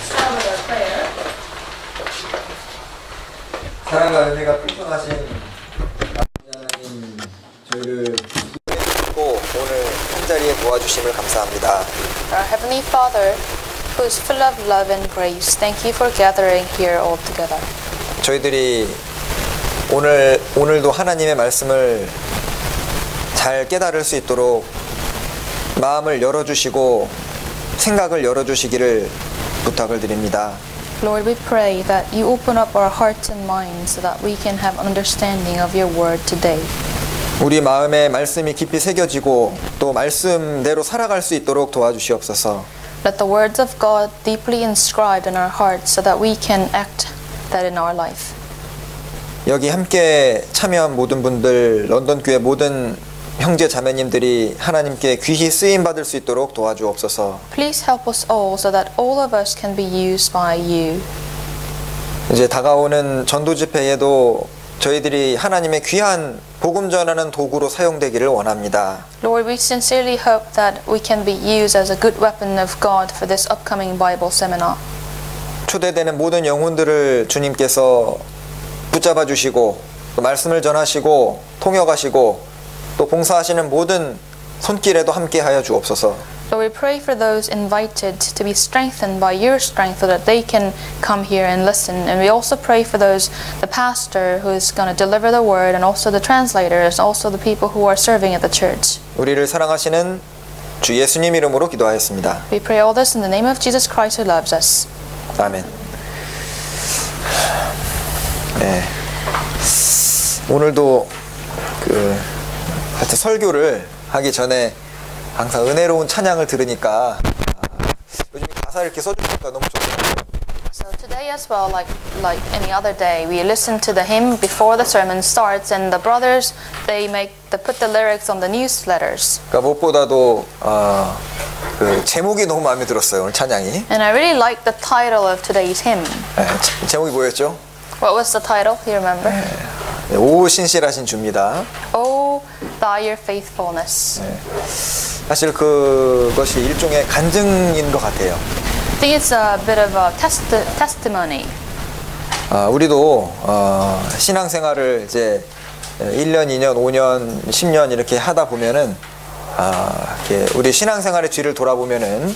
start with our prayer. 사랑과 은혜가 풍성하신 하나님, 저희를 기쁘고 오늘 한자리에 모아주심을 감사합니다. Our Heavenly Father, who is full of love and grace, thank you for gathering here all together. 저희들이 오늘도 하나님의 말씀을 잘 깨달을 수 있도록 마음을 열어주시고 생각을 열어주시기를 부탁을 드립니다. Lord, we pray that you open up our hearts and minds so that we can have understanding of your word today. 우리 마음에 말씀이 깊이 새겨지고 또 말씀대로 살아갈 수 있도록 도와주시옵소서. Let the words of God deeply inscribed in our hearts so that we can act that in our life. 여기 함께 참여한 모든 분들, 런던교회 모든 형제 자매님들이 하나님께 귀히 쓰임 받을 수 있도록 도와주옵소서. Please help us all so that all of us can be used by you. 이제 다가오는 전도 집회에도 저희들이 하나님의 귀한 복음 전하는 도구로 사용되기를 원합니다. Lord, we sincerely hope that we can be used as a good weapon of God for this upcoming Bible seminar. 초대되는 모든 영혼들을 주님께서 붙잡아 주시고 또 말씀을 전하시고 통역하시고 또 봉사하시는 모든 손길에도 함께하여 주옵소서. Lord, we pray for those invited to be strengthened by your strength so that they can come here and listen. And we also pray for the pastor who is going to deliver the word, and also the translators, also the people who are serving at the church. 우리를 사랑하시는 주 예수님 이름으로 기도하였습니다. We pray all this in the name of Jesus Christ who loves us. 아멘. 네. 오늘도 하여튼 설교를 하기 전에 항상 은혜로운 찬양을 들으니까 요즘 가사 이렇게 써주니까 너무 좋더라고요. So today as well, like any other day, we listen to the hymn before the sermon starts, and the brothers they put the lyrics on the newsletters. 그러니까 무엇보다도 제목이 너무 마음에 들었어요, 오늘 찬양이. And I really like the title of today's hymn. 네, 제목이 뭐였죠? What was the title? Do you remember? 네, 오 신실하신 주입니다. Oh, thy your faithfulness. 네. 사실 그것이 일종의 간증인 것 같아요. I think it's a bit of a testimony. 우리도 신앙생활을 이제 1년, 2년, 5년, 10년 이렇게 하다 보면은 이렇게 우리 신앙생활의 뒤를 돌아보면은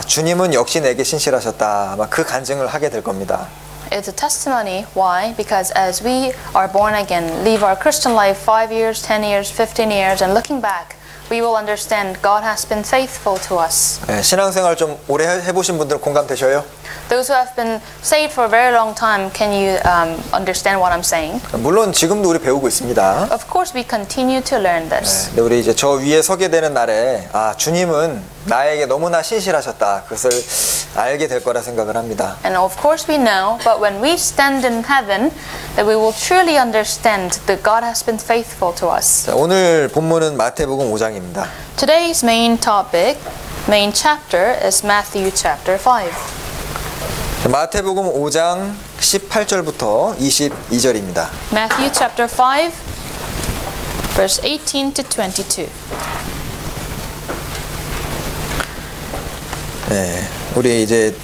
주님은 역시 내게 신실하셨다. 아마 그 간증을 하게 될 겁니다. It's a testimony. Why? Because as we are born again, live our Christian life 5 years, 10 years, 15 years, and looking back, we will understand God has been faithful to us. 네, 신앙생활 좀 오래 해보신 분들 공감되셔요? Those who have been saved for a very long time, can you understand what I'm saying? 물론 지금도 우리 배우고 있습니다. Of course, we continue to learn this. 네, 우리 이제 저 위에 서게 되는 날에 주님은 나에게 너무나 신실하셨다. 그것을 알게 될 거라 생각을 합니다. And of course we know, but when we stand in heaven, that we will truly understand that God has been faithful to us. 자, 오늘 본문은 마태복음 5장입니다. Today's main chapter is Matthew chapter 5. 마태복음 5장 18절부터 22절입니다. Matthew chapter 5, verse 18 to 22. 네, 우리 이제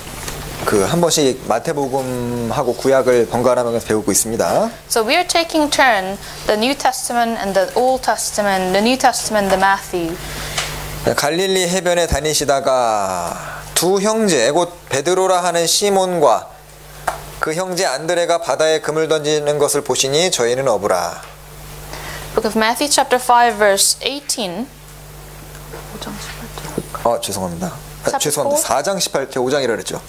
한 번씩 마태복음하고 구약을 번갈아가면서 배우고 있습니다. So we are taking turn the New Testament and the Old Testament, the New Testament, the Matthew. 갈릴리 해변에 다니시다가 두 형제 곧 베드로라 하는 시몬과 그 형제 안드레가 바다에 금을 던지는 것을 보시니 저희는 어부라. Book of Matthew chapter 5 verse 18. 죄송합니다. Chapter 죄송합니다. 4? 4장 18절 5장이라 그랬죠.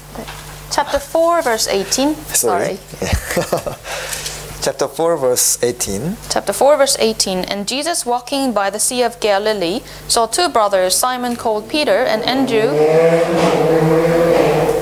Chapter 4 verse 18. Sorry. Chapter 4 verse 18. Chapter 4 verse 18. And Jesus walking by the sea of Galilee saw two brothers, Simon called Peter and Andrew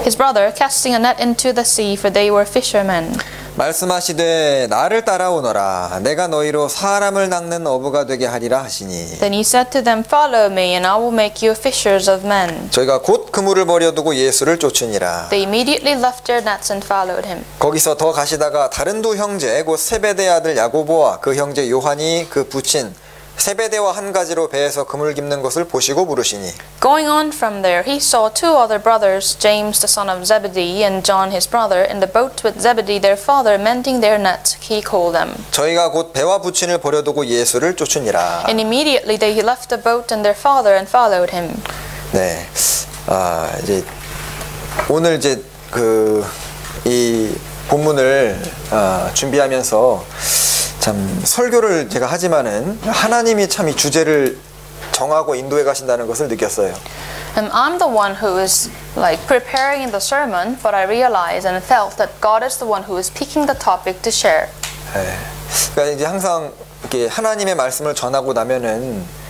his brother, casting a net into the sea, for they were fishermen. 말씀하시되 나를 따라오너라 내가 너희로 사람을 낚는 어부가 되게 하리라 하시니. Then he said to them, Follow me, and I will make you fishers of men. 저희가 곧 그물을 버려두고 예수를 쫓으니라. They immediately left their nets and followed him. 거기서 더 가시다가 다른 두 형제 곧 세베대 아들 야고보와 그 형제 요한이 그 부친 세베대와 한 가지로 배에서 그물 깁는 것을 보시고 물으시니 Going on from there, he saw two other brothers, James the son of Zebedee and John his brother, in the boat with Zebedee their father, mending their net. He called them. 저희가 곧 배와 부친을 버려두고 예수를 쫓으니라. And immediately they left the boat and their father and followed him. 네, 이제 오늘 이제 이 본문을 준비하면서 참 설교를 제가 하지만은 하나님이 참 이 주제를 정하고 인도해 가신다는 것을 느꼈어요. I'm the one who is like preparing the sermon, but I realized and felt that God is the one who is picking the topic to share. 네, 그러니까 이제 항상 이렇게 하나님의 말씀을 전하고 나면은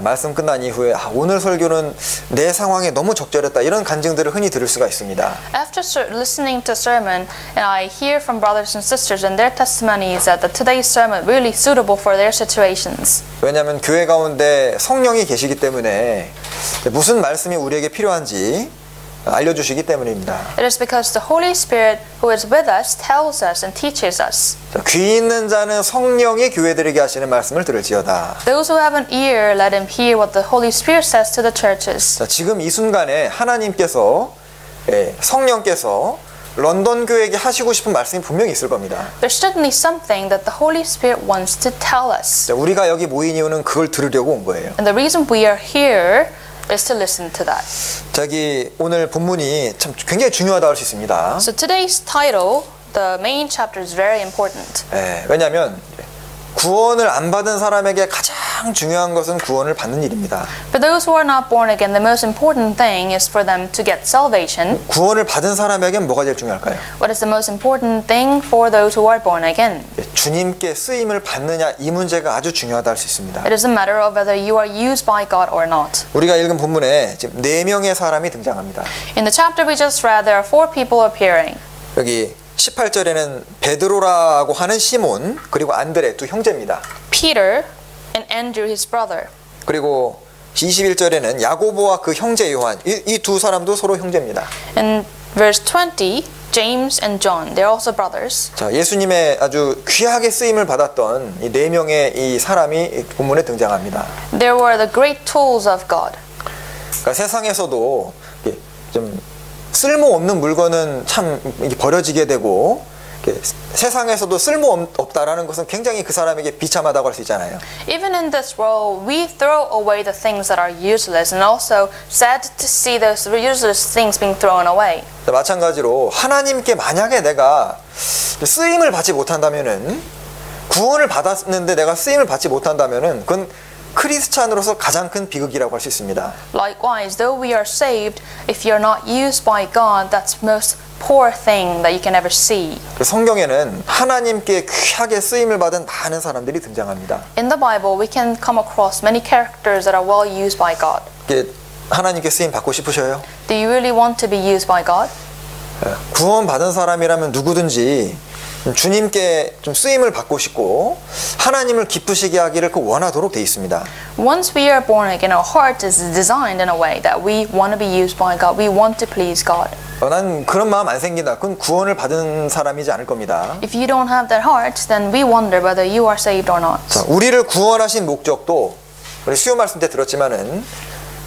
말씀 끝난 이후에 오늘 설교는 내 상황에 너무 적절했다 이런 간증들을 흔히 들을 수가 있습니다. After listening to sermon, and I hear from brothers and sisters and their testimonies that today's sermon really suitable for their situations. 왜냐하면 교회 가운데 성령이 계시기 때문에 무슨 말씀이 우리에게 필요한지 알려주시기 때문입니다. It is because the Holy Spirit who is with us tells us and teaches us. 귀 있는 자는 성령이 교회들에게 하시는 말씀을 들을지어다. Those who have an ear, let him hear what the Holy Spirit says to the churches. 지금 이 순간에 하나님께서 성령께서 런던 교회에게 하시고 싶은 말씀이 분명히 있을 겁니다. There's certainly something that the Holy Spirit wants to tell us. 우리가 여기 모인 이유는 그걸 들으려고 온 거예요. And the reason we are here is to listen to that. 오늘 본문이 참 굉장히 중요하다고 할 수 있습니다. So today's title, the main chapter, is very important. 왜냐하면 구원을 안 받은 사람에게 가장 중요한 것은 구원을 받는 일입니다. For those who are not born again, the most important thing is for them to get salvation. 구원을 받은 사람에게는 뭐가 제일 중요할까요? What is the most important thing for those who are born again? 주님께 쓰임을 받느냐 이 문제가 아주 중요하다 할 수 있습니다. It is a matter of whether you are used by God or not. 우리가 읽은 본문에 지금 4명의 사람이 등장합니다. In the chapter we just read, there are 4 people appearing. 여기 18절에는 베드로라고 하는 시몬 그리고 안드레 두 형제입니다. Peter and Andrew his brother. 그리고 21절에는 야고보와 그 형제 요한 이 두 사람도 서로 형제입니다. In verse 20, James and John, they're also brothers. 자, 예수님의 아주 귀하게 쓰임을 받았던 이 4명의 이 사람이 본문에 등장합니다. They were the great tools of God. 그러니까 세상에서도 좀 쓸모없는 물건은 참 버려지게 되고 세상에서도 쓸모없다라는 것은 굉장히 그 사람에게 비참하다고 할 수 있잖아요. Even in this world, we throw away the things that are useless, and also sad to see those useless things being thrown away. 마찬가지로 하나님께 만약에 내가 쓰임을 받지 못한다면은 구원을 받았는데 내가 쓰임을 받지 못한다면은 그건 크리스찬으로서 가장 큰 비극이라고 할 수 있습니다. Likewise, though we are saved, if you're not used by God, that's the most poor thing that you can ever see. 성경에는 하나님께 귀하게 쓰임을 받은 많은 사람들이 등장합니다. In the Bible, we can come across many characters that are well used by God. 하나님께 쓰임 받고 싶으셔요? Do you really want to be used by God? 구원 받은 사람이라면 누구든지 주님께 좀 쓰임을 받고 싶고 하나님을 기쁘시게 하기를 원하도록 돼 있습니다. Once we are born again, our heart is designed in a way that we want to be used by God. We want to please God. 난 그런 마음 안 생긴다. 그건 구원을 받은 사람이지 않을 겁니다. If you don't have that heart, then we wonder whether you are saved or not. 자, 우리를 구원하신 목적도 우리 수요 말씀 때 들었지만은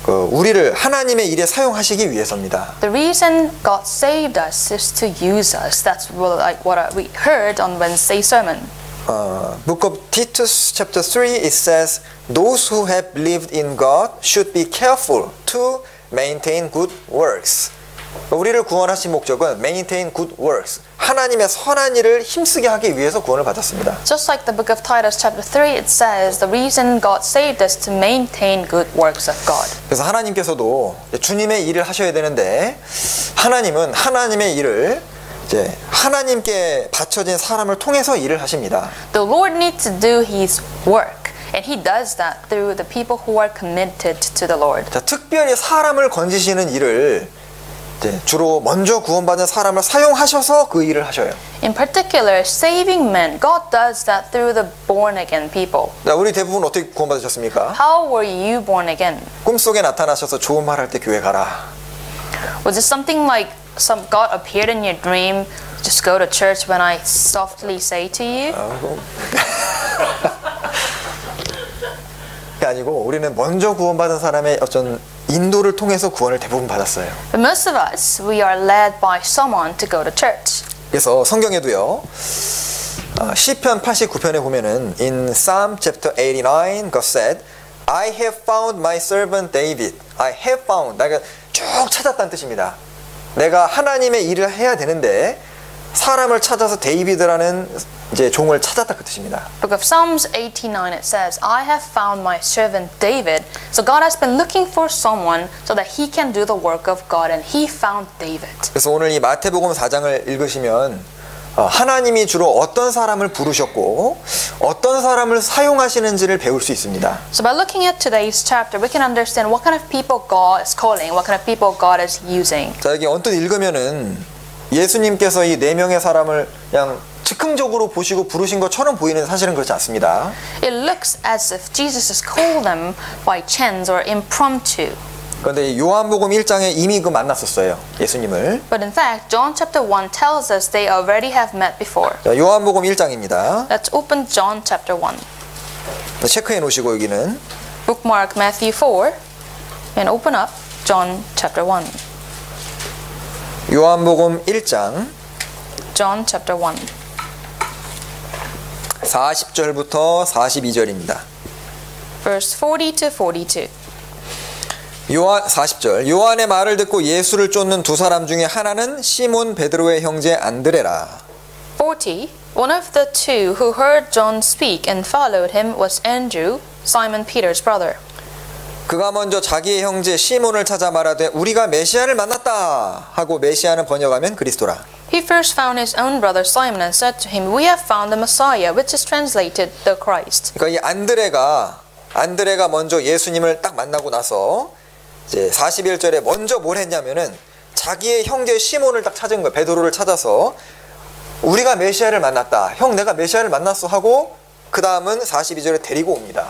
우리를 하나님의 일에 사용하시기 위해서입니다. The reason God saved us is to use us. That's like what we heard on Wednesday's sermon. Book of Titus chapter 3 it says those who have believed in God should be careful to maintain good works. 우리를 구원하신 목적은 maintain good works. 하나님의 선한 일을 힘쓰게 하기 위해서 구원을 받았습니다. Just like the book of Titus chapter 3 it says the reason God saved us to maintain good works of God. 그래서 하나님께서도 주님의 일을 하셔야 되는데 하나님은 하나님의 일을 이제 하나님께 바쳐진 사람을 통해서 일을 하십니다. The Lord needs to do his work. And he does that through the people who are committed to the Lord. 자, 특별히 사람을 건지시는 일을 주로 먼저 구원받은 사람을 사용하셔서 그 일을 하셔요. In particular, saving men, God does that through the born again people. 자, 우리 대부분 어떻게 구원받으셨습니까? How were you born again? 꿈속에 나타나셔서 좋은 말 할 때 교회 가라. Was it something like some God appeared in your dream? Just go to church when I softly say to you. 아니고 우리는 먼저 구원받은 사람의 어떤 인도를 통해서 구원을 대부분 받았어요. But most of us, we are led by someone to go to church. 그래서 성경에도요. 시편 89편에 보면은 in Psalm chapter 89 God said I have found my servant David. I have found. 내가 쭉 찾았다는 뜻입니다. 내가 하나님의 일을 해야 되는데 사람을 찾아서 데이비드라는 이제 종을 찾았다 그 뜻입니다. Book of Psalms 89 it says, I have found my servant David. So God has been looking for someone so that he can do the work of God, and he found David. 그래서 오늘 이 마태복음 4장을 읽으시면 하나님이 주로 어떤 사람을 부르셨고 어떤 사람을 사용하시는지를 배울 수 있습니다. So by looking at today's chapter, we can understand what kind of people God is calling, what kind of people God is using. 자, 여기 언뜻 읽으면은 예수님께서 이 네 명의 사람을 그냥 즉흥적으로 보시고 부르신 것처럼 보이는 사실은 그렇지 않습니다. It looks as if Jesus has called them by chance or impromptu. 그런데 요한복음 1장에 이미 만났었어요. 예수님을. But in fact, John chapter 1 tells us they already have met before. 자, 요한복음 1장입니다. Let's open John chapter 1. 체크해 놓으시고 여기는 Bookmark Matthew 4 and open up John chapter 1. 요한복음 1장 John chapter 1. 40절부터 42절입니다. Verse 40 to 42. 요한 40절 요한의 말을 듣고 예수를 쫓는 두 사람 중에 하나는 시몬 베드로의 형제 안드레라. 40. One of the two who heard John speak and followed him was Andrew, Simon Peter's brother. 그가 먼저 자기의 형제 시몬을 찾아 말하되 우리가 메시아를 만났다 하고 메시아는 번역하면 그리스도라. He first found his own brother Simon and said to him, We have found the Messiah, which is translated the Christ. 그러니까 이 안드레가 먼저 예수님을 딱 만나고 나서 이제 41절에 먼저 뭘 했냐면은 자기의 형제 시몬을 딱 찾은 거예요. 베드로를 찾아서 우리가 메시아를 만났다. 형 내가 메시아를 만났어 하고 그 다음은 42절에 데리고 옵니다.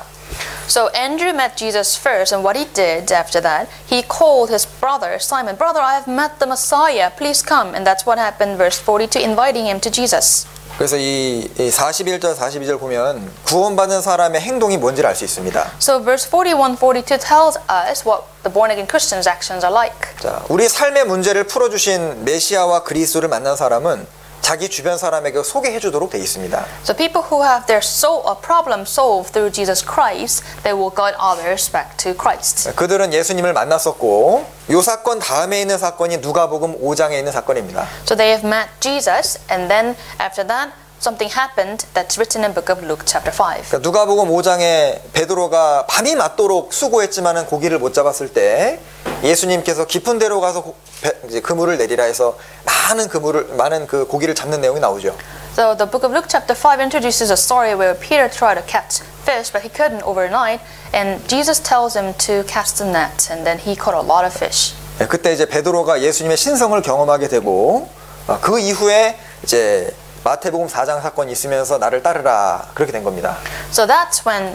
So Andrew met Jesus first, and what he did after that, he called his brother Simon, Brother, I have met the Messiah, please come. And that's what happened, verse 42, inviting him to Jesus. 그래서 이 41절 42절 보면 구원받는 사람의 행동이 뭔지를 알 수 있습니다. So verse 41, 42 tells us what the born-again Christians' actions are like. 자, 우리 삶의 문제를 풀어주신 메시아와 그리스도를 만난 사람은 자기 주변 사람에게 소개해 주도록 돼 있습니다. So people who have their problem solved through Jesus Christ, they will guide others back to Christ. 그들은 예수님을 만났었고 이 사건 다음에 있는 사건이 누가복음 5장에 있는 사건입니다. So they have met Jesus, and then after that, something happened that's written in book of Luke chapter 5. 그러니까 누가복음 5장에 베드로가 밤이 맞도록 수고했지만은 고기를 못 잡았을 때 예수님께서 깊은 데로 가서 이제 그물을 내리라 해서 많은 그 고기를 잡는 내용이 나오죠. So the book of Luke chapter 5 introduces a story where Peter tried to catch fish, but he couldn't overnight, and Jesus tells him to cast the net, and then he caught a lot of fish. 그때 이제 베드로가 예수님의 신성을 경험하게 되고 그 이후에 이제 마태복음 4장 사건이 있으면서 나를 따르라 그렇게 된 겁니다. So that's when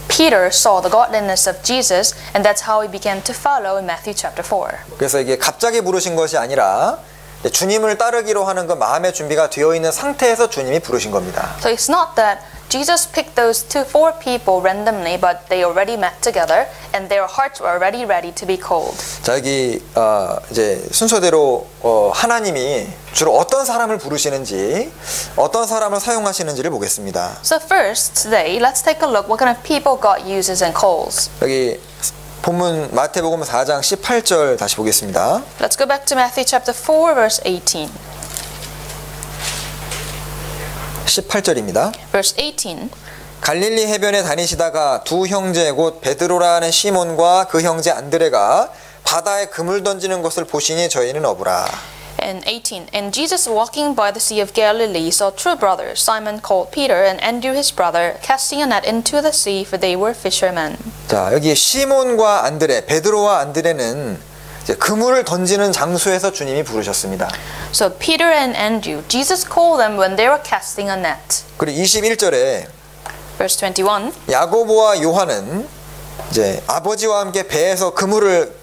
Peter saw the godliness of Jesus, and that's how he began to follow in Matthew chapter 4. 그래서 이게 갑자기 부르신 것이 아니라 주님을 따르기로 하는 그 마음의 준비가 되어 있는 상태에서 주님이 부르신 겁니다. So it's not that Jesus picked those four people randomly, but they already met together, and their hearts were already ready to be called. 자, 여기 이제 순서대로 하나님이 주로 어떤 사람을 부르시는지, 어떤 사람을 사용하시는지를 보겠습니다. So first, today, let's take a look what kind of people God uses and calls. 여기 본문 마태복음 4장 18절 다시 보겠습니다. Let's go back to Matthew chapter 4, verse 18. 18절입니다. Verse 18. 갈릴리 해변에 다니시다가 두 형제 곧 베드로라는 시몬과 그 형제 안드레가 바다에 그물 던지는 것을 보시니 저희는 어부라. And 18. And Jesus walking by the sea of Galilee saw two brothers, Simon called Peter and Andrew his brother, casting a net into the sea, for they were fishermen. 자, 여기 시몬과 안드레, 베드로와 안드레는 이제 그물을 던지는 장소에서 주님이 부르셨습니다. So Peter and Andrew, Jesus called them when they were casting a net. 그리고 21절에 Verse 21. 야고보와 요한은 이제 아버지와 함께 배에서 그물을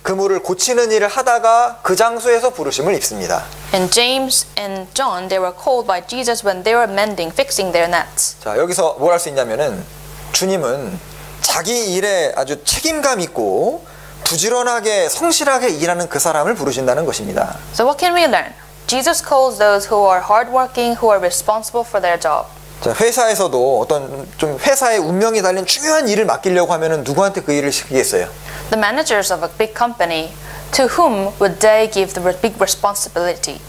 그물을 고치는 일을 하다가 그 장소에서 부르심을 입습니다. And James and John, they were called by Jesus when they were fixing their nets. 자, 여기서 뭘 할 수 있냐면은 주님은 자기 일에 아주 책임감 있고 부지런하게 성실하게 일하는 그 사람을 부르신다는 것입니다. So what can we learn? Jesus calls those who are hardworking, who are responsible for their job. 자, 회사에서도 어떤 좀 회사의 운명이 달린 중요한 일을 맡기려고 하면은 누구한테 그 일을 시키겠어요? The managers of a big company, to whom would they give the big responsibility?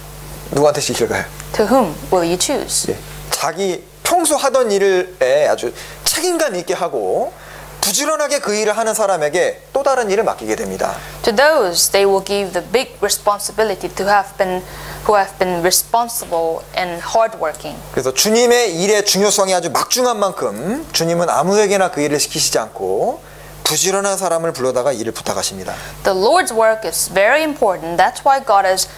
누구한테 시킬까요? To whom will you choose? 예. 자기 평소 하던 일에 아주 책임감 있게 하고 부지런하게 그 일을 하는 사람에게 또 다른 일을 맡기게 됩니다. To those, they will give the big responsibility who have been responsible and hardworking. 그래서 주님의 일의 중요성이 아주 막중한 만큼 주님은 아무에게나 그 일을 시키시지 않고 부지런한 사람을 불러다가 일을 부탁하십니다. The Lord's work is very important. That's why God is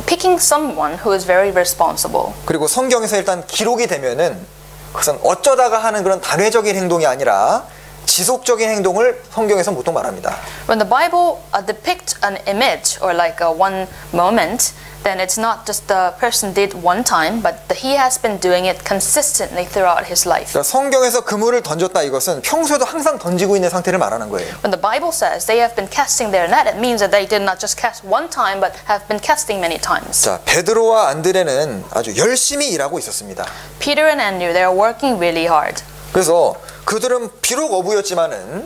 picking someone who is very responsible. 그리고 성경에서 일단 기록이 되면은 그것은 어쩌다가 하는 그런 단회적인 행동이 아니라 지속적인 행동을 성경에서 보통 말합니다. When the Bible depicts an image or like a one moment, then it's not just the person did one time, but he has been doing it consistently throughout his life. 그러니까 성경에서 그물을 던졌다 이것은 평소에도 항상 던지고 있는 상태를 말하는 거예요. When the Bible says they have been casting their net, it means that they did not just cast one time, but have been casting many times. 자, 베드로와 안드레는 아주 열심히 일하고 있었습니다. Peter and Andrew, they are working really hard. 그래서 그들은 비록 어부였지만은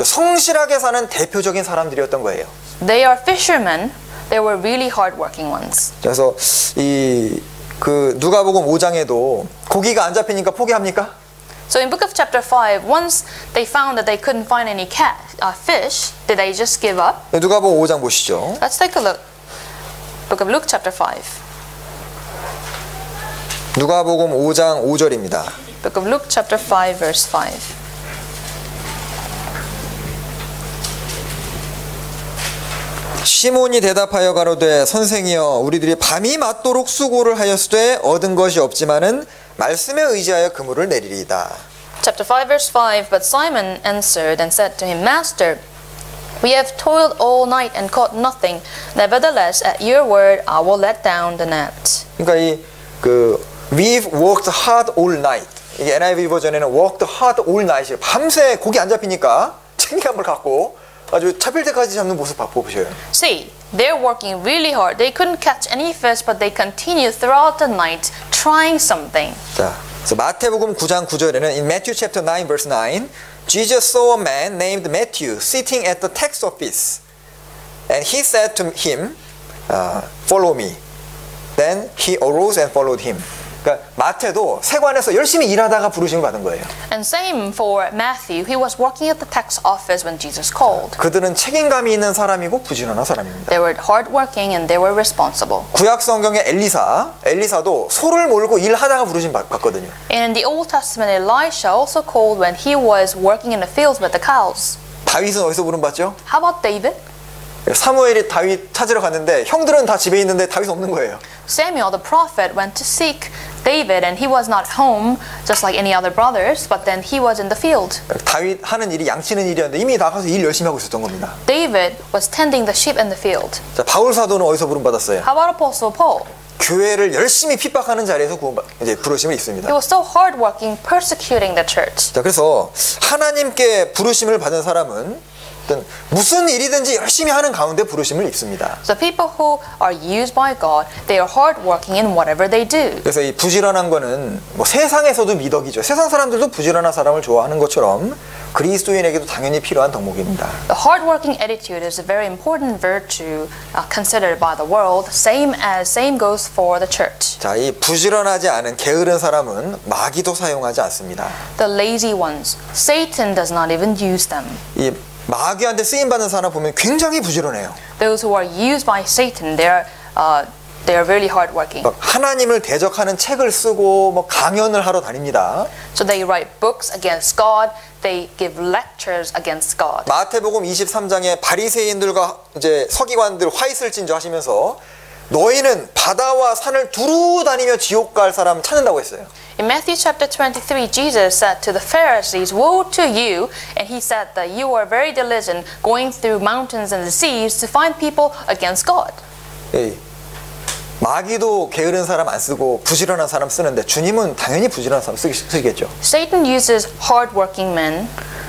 성실하게 사는 대표적인 사람들이었던 거예요. They are fishermen. They were really hardworking ones. 그래서 이 그 누가복음 5장에도 고기가 안 잡히니까 포기합니까? So in book of chapter 5, once they found that they couldn't find any fish, did they just give up? 누가복음 5장 보시죠. Let's take a look. Book of Luke chapter 5. 누가복음 5장 5절입니다. Book of Luke chapter 5 verse 5. 시몬이 대답하여 가로되 선생이여 우리들이 밤이 맞도록 수고를 하였으되 얻은 것이 없지만은 말씀에 의지하여 그물을 내리리이다. Chapter 5 verse 5. But Simon answered and said to him, Master, we have toiled all night and caught nothing. Nevertheless, at your word, I will let down the net. 그러니까 이 그 we've worked hard all night. 이게 NIV 버전에는 worked hard all night이에요. 밤새 고기 안 잡히니까 책임감을 갖고 아주 잡힐 때까지 잡는 모습 보셔요. See, they're working really hard. They couldn't catch any fish, but they continue throughout the night trying something. 자, 그래서 마태복음 9장 9절에는 in Matthew chapter 9 verse 9, Jesus saw a man named Matthew sitting at the tax office, and he said to him, "Follow me." Then he arose and followed him. 그러니까 마태도 세관에서 열심히 일하다가 부르심을 받은 거예요. And same for Matthew. He was working at the tax office when Jesus called. 그들은 책임감이 있는 사람이고 부지런한 사람입니다. They were hardworking and they were responsible. 구약 성경의 엘리사도 소를 몰고 일하다가 부르심 받거든요. And in the Old Testament, Elisha also called when he was working in the fields with the cows. 다윗은 어디서 부름 받죠? How about David? 사무엘이 다윗 찾으러 갔는데 형들은 다 집에 있는데 다윗은 없는 거예요. Samuel the prophet went to seek David and he was not home just like any other brothers, but then he was in the field. 다윗 하는 일이 양치는 일이었는데 이미 나가서 일 열심히 하고 있었던 겁니다. David was tending the sheep in the field. 자, 바울 사도는 어디서 부름 받았어요? How about Apostle Paul? 교회를 열심히 핍박하는 자리에서 이제 부르심을 있습니다. He was so hardworking, persecuting the church. 자, 그래서 하나님께 부르심을 받은 사람은 어떤 무슨 일이든지 열심히 하는 가운데 부르심을 입습니다. The people who are used by God, they are hardworking in whatever they do. 그래서 이 부지런한 거는 뭐 세상에서도 미덕이죠. 세상 사람들도 부지런한 사람을 좋아하는 것처럼 그리스도인에게도 당연히 필요한 덕목입니다. The hardworking attitude is a very important virtue considered by the world. Same goes for the church. 자, 이 부지런하지 않은 게으른 사람은 마귀도 사용하지 않습니다. The lazy ones, Satan does not even use them. 이 마귀한테 쓰임 받는 사람 보면 굉장히 부지런해요. Those who are used by Satan, they are really hardworking. 막 하나님을 대적하는 책을 쓰고 뭐 강연을 하러 다닙니다. So they write books against God. They give lectures against God. 마태복음 23장에 바리새인들과 이제 서기관들 화이슬 진저하시면서 너희는 바다와 산을 두루 다니며 지옥 갈 사람 찾는다고 했어요. In Matthew chapter 23, Jesus said to the Pharisees, "Woe to you!" And he said that you are very diligent going through mountains and the seas to find people against God. 마귀도 게으른 사람 안 쓰고 부지런한 사람 쓰는데 주님은 당연히 부지런한 사람 쓰겠죠. Satan uses hardworking men,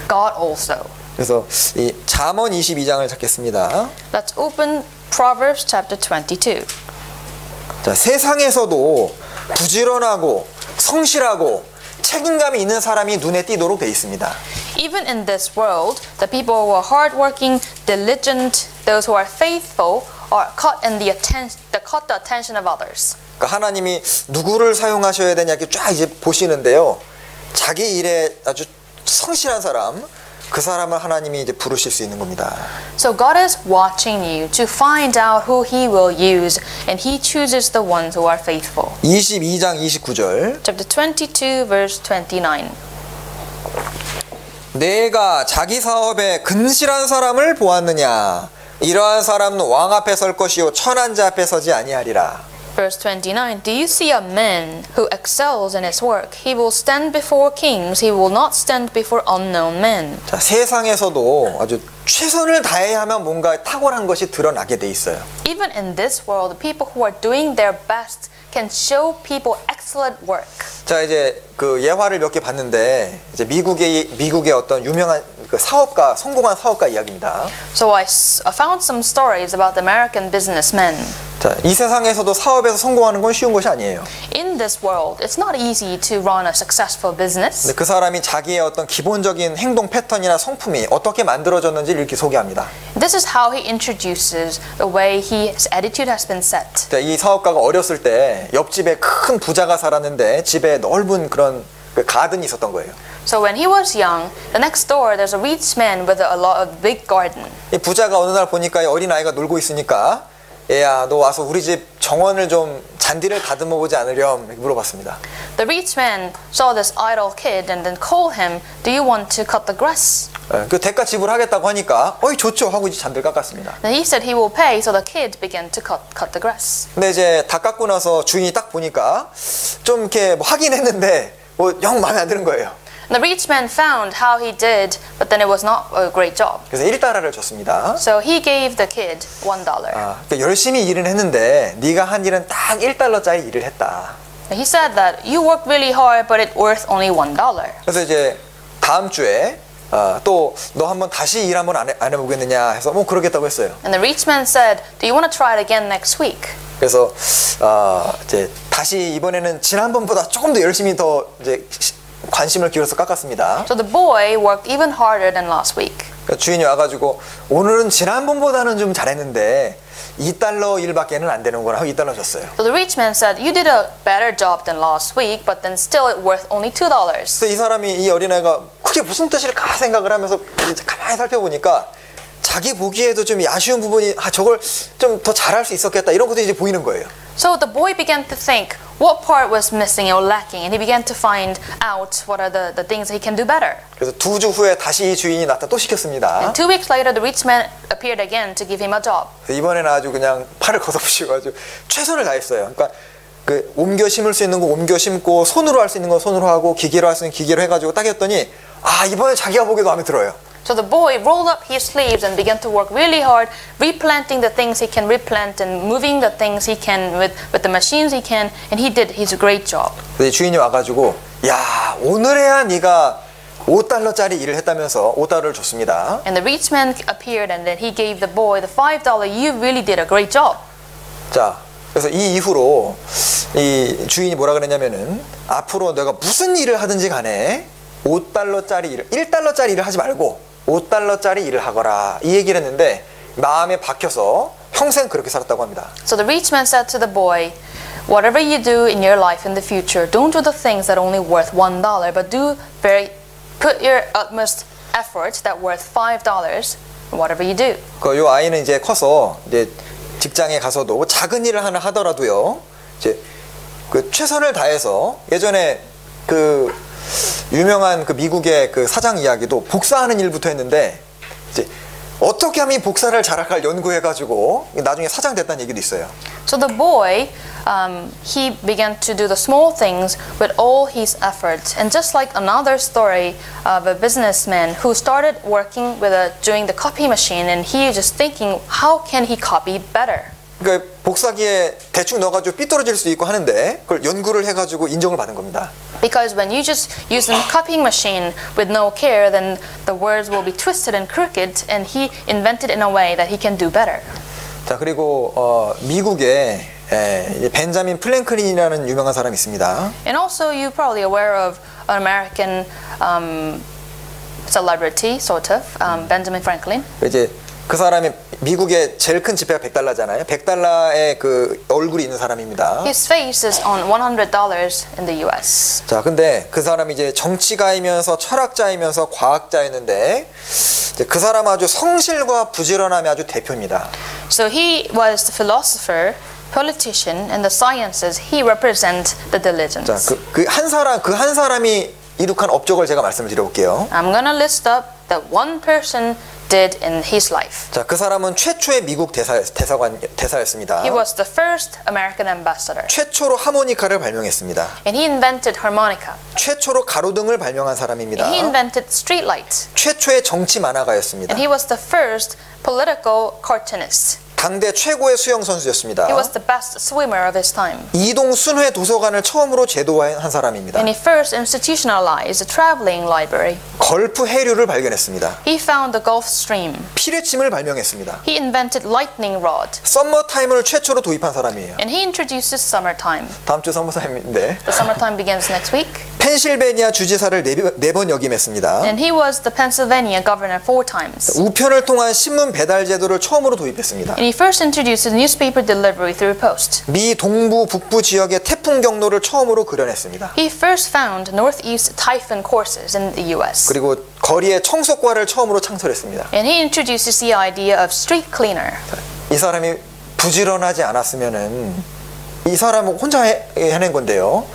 God also. 그래서 이 잠언 22장을 찾겠습니다. Let's open Proverbs chapter 22. 자, 세상에서도 부지런하고 성실하고 책임감이 있는 사람이 눈에 띄도록 돼 있습니다. Even in this world, the people who are hardworking, diligent, those who are faithful, are caught in caught the attention of others. 그러니까 하나님이 누구를 사용하셔야 되냐 이렇게 쫙 이제 보시는데요. 자기 일에 아주 성실한 사람, 그 사람을 하나님이 이제 부르실 수 있는 겁니다. So God is watching you to find out who He will use, and He chooses the ones who are faithful. 22장 29절. Chapter 22, verse 29. 내가 자기 사업에 근실한 사람을 보았느냐? 이러한 사람은 왕 앞에 설 것이요 천한 자 앞에 서지 아니하리라. Verse 29. Do you see a man who excels in his work? He will stand before kings. He will not stand before unknown men. 자, 세상에서도 아주 최선을 다해야만 뭔가 탁월한 것이 드러나게 돼 있어요. Even in this world, the people who are doing their best can show people excellent work. 자, 이제 그 예화를 몇 개 봤는데 이제 미국의 어떤 유명한 그 사업가, 성공한 사업가 이야기입니다. So I found some stories about the American businessmen. 자, 이 세상에서도 사업에서 성공하는 건 쉬운 것이 아니에요. In this world, it's not easy to run a successful business. 근데 그 사람이 자기의 어떤 기본적인 행동 패턴이나 성품이 어떻게 만들어졌는지를 이렇게 소개합니다. This is how he introduces the way his attitude has been set. 자, 이 사업가가 어렸을 때 옆집에 큰 부자가 살았는데 집에 넓은 그런 그 가든이 있었던 거예요. So when he was young, the next door there's a rich man with a lot of big garden. 이 부자가 어느 날 보니까 이 어린아이가 놀고 있으니까 얘야 너 와서 우리 집 정원을 좀 잔디를 다듬어 보지 않으렴 이렇게 물어봤습니다. The rich man saw this idle kid and then called him, "Do you want to cut the grass?" 그 대가 지불하겠다고 하니까 어이 좋죠 하고 이제 잔디를 깎았습니다. Then he said he will pay, so the kid began to cut the grass. 근데 이제 다 깎고 나서 주인이 딱 보니까 좀 이렇게 뭐 하긴 했는데 뭐 영 마음에 안 드는 거예요. The rich man found how he did, but then it was not a great job. 그래서 1달러를 줬습니다. So he gave the kid $1. 그러니까 열심히 일은 했는데 네가 한 일은 딱 1달러짜리 일을 했다. He said that you worked really hard, but it worth only $1. 그래서 이제 다음 주에 또 너 한번 다시 일 한번 안 해보겠느냐 해서 뭐 그러겠다고 했어요. And the rich man said, "Do you want to try it again next week?" 그래서 이제 다시 이번에는 지난번보다 조금 더 열심히 더 이제 관심을 기울여서 깎았습니다. So the boy worked even harder than last week. 그러니까 주인이 와가지고 오늘은 지난번보다는 좀 잘했는데 2달러 일밖에는 안 되는구나 하고 2달러 줬어요. So the rich man said, "You did a better job than last week, but then still it worth only $2." 그래서 이 사람이 이 어린아이가 그게 무슨 뜻일까 생각을 하면서 이제 가만히 살펴보니까 자기 보기에도 좀 아쉬운 부분이 저걸 좀 더 잘할 수 있었겠다 이런 것도 이제 보이는 거예요. So the boy began to think what part was missing or lacking, and he began to find out what are the things he can do better. 그래서 2주 후에 다시 이 주인이 나타 또 시켰습니다. And 2 weeks later, the rich man appeared again to give him a job. 이번에는 아주 그냥 팔을 걷어붙이고 아주 최선을 다했어요. 그러니까 그 옮겨 심을 수 있는 거 옮겨 심고 손으로 할 수 있는 거 손으로 하고 기계로 할 수 있는 기계로 해가지고 딱 했더니 이번에 자기가 보기에도 마음에 들어요. So the boy rolled up his sleeves and began to work really hard, replanting the things he can replant and moving the things he can with the machines he can, and he did his great job. 근데 주인이 와가지고 야 오늘에야 네가 5달러짜리 일을 했다면서 5달러를 줬습니다. And the rich man appeared and then he gave the boy the $5. You really did a great job. 자 그래서 이 이후로 이 주인이 뭐라 그랬냐면은 앞으로 내가 무슨 일을 하든지 간에 5달러짜리 일을 1달러짜리 일을 하지 말고 5달러짜리 일을 하거라 이 얘기를 했는데 마음에 박혀서 평생 그렇게 살았다고 합니다. So the rich man said to the boy, "Whatever you do in your life in the future, don't do the things that are only worth $1, but put your utmost effort that worth $5 whatever you do." 요 아이는 이제 커서 이제 직장에 가서도 작은 일을 하나 하더라도요 이제 그 최선을 다해서 예전에 그 유명한 그 미국의 그 사장 이야기도 복사하는 일부터 했는데 이제 어떻게 하면 복사를 잘할까 연구해가지고 나중에 사장 됐다는 얘기도 있어요. So the boy, he began to do the small things with all his efforts. And just like another story of a businessman who started working with doing the copy machine, and he just thinking, how can he copy better? 그러니까 복사기에 대충 넣어가지고 삐뚤어질 수 있고 하는데 그걸 연구를 해가지고 인정을 받은 겁니다. Because when you just use a copying machine with no care, then the words will be twisted and crooked, and he invented in a way that he can do better. 자, 그리고 미국에 이제 벤자민 플랭클린이라는 유명한 사람이 있습니다. And also, you're probably aware of an American celebrity, sort of, Benjamin Franklin. 이제 그 사람이 미국의 제일 큰 지폐가 $100잖아요. $100의 그 얼굴이 있는 사람입니다. His face is on $100 in the U.S. 자, 근데 그 사람이 이제 정치가이면서 철학자이면서 과학자였는데 이제 그 사람 아주 성실과 부지런함의 아주 대표입니다. So he was the philosopher, politician, and the sciences. He represents the diligence. 자, 그 한 사람이 이룩한 업적을 제가 말씀을 드려볼게요. I'm gonna list up that one person did in his life. 자, 그 사람은 최초의 미국 대사였습니다. He was the first American ambassador. 최초로 하모니카를 발명했습니다. And he invented harmonica. 최초로 가로등을 발명한 사람입니다. And he invented streetlights. 최초의 정치 만화가였습니다. And he was the first political cartoonist. 당대 최고의 수영 선수였습니다. He was the best swimmer of his time. 이동 순회 도서관을 처음으로 제도화한 사람입니다. And he first institutionalized a traveling library. 걸프 해류를 발견했습니다. He found the Gulf Stream. 피레침을 발명했습니다. He invented lightning rod. 썸머 타임을 최초로 도입한 사람이에요. And he introduces summertime. 다음 주 썸머 타임인데 The summertime begins next week. 펜실베니아 주지사를 네 번 역임했습니다. And he was the Pennsylvania governor 4 times. 우편을 통한 신문 배달 제도를 처음으로 도입했습니다. And he first introduced newspaper delivery through post. 미 동부 북부 지역의 태풍 경로를 처음으로 그려냈습니다. He first found northeast typhoon courses in the U.S. 그리고 거리에 청소과를 처음으로 창설했습니다. And he introduces the idea of street cleaner. 이 사람이 부지런하지 않았으면은 이 사람은 혼자 해낸 건데요.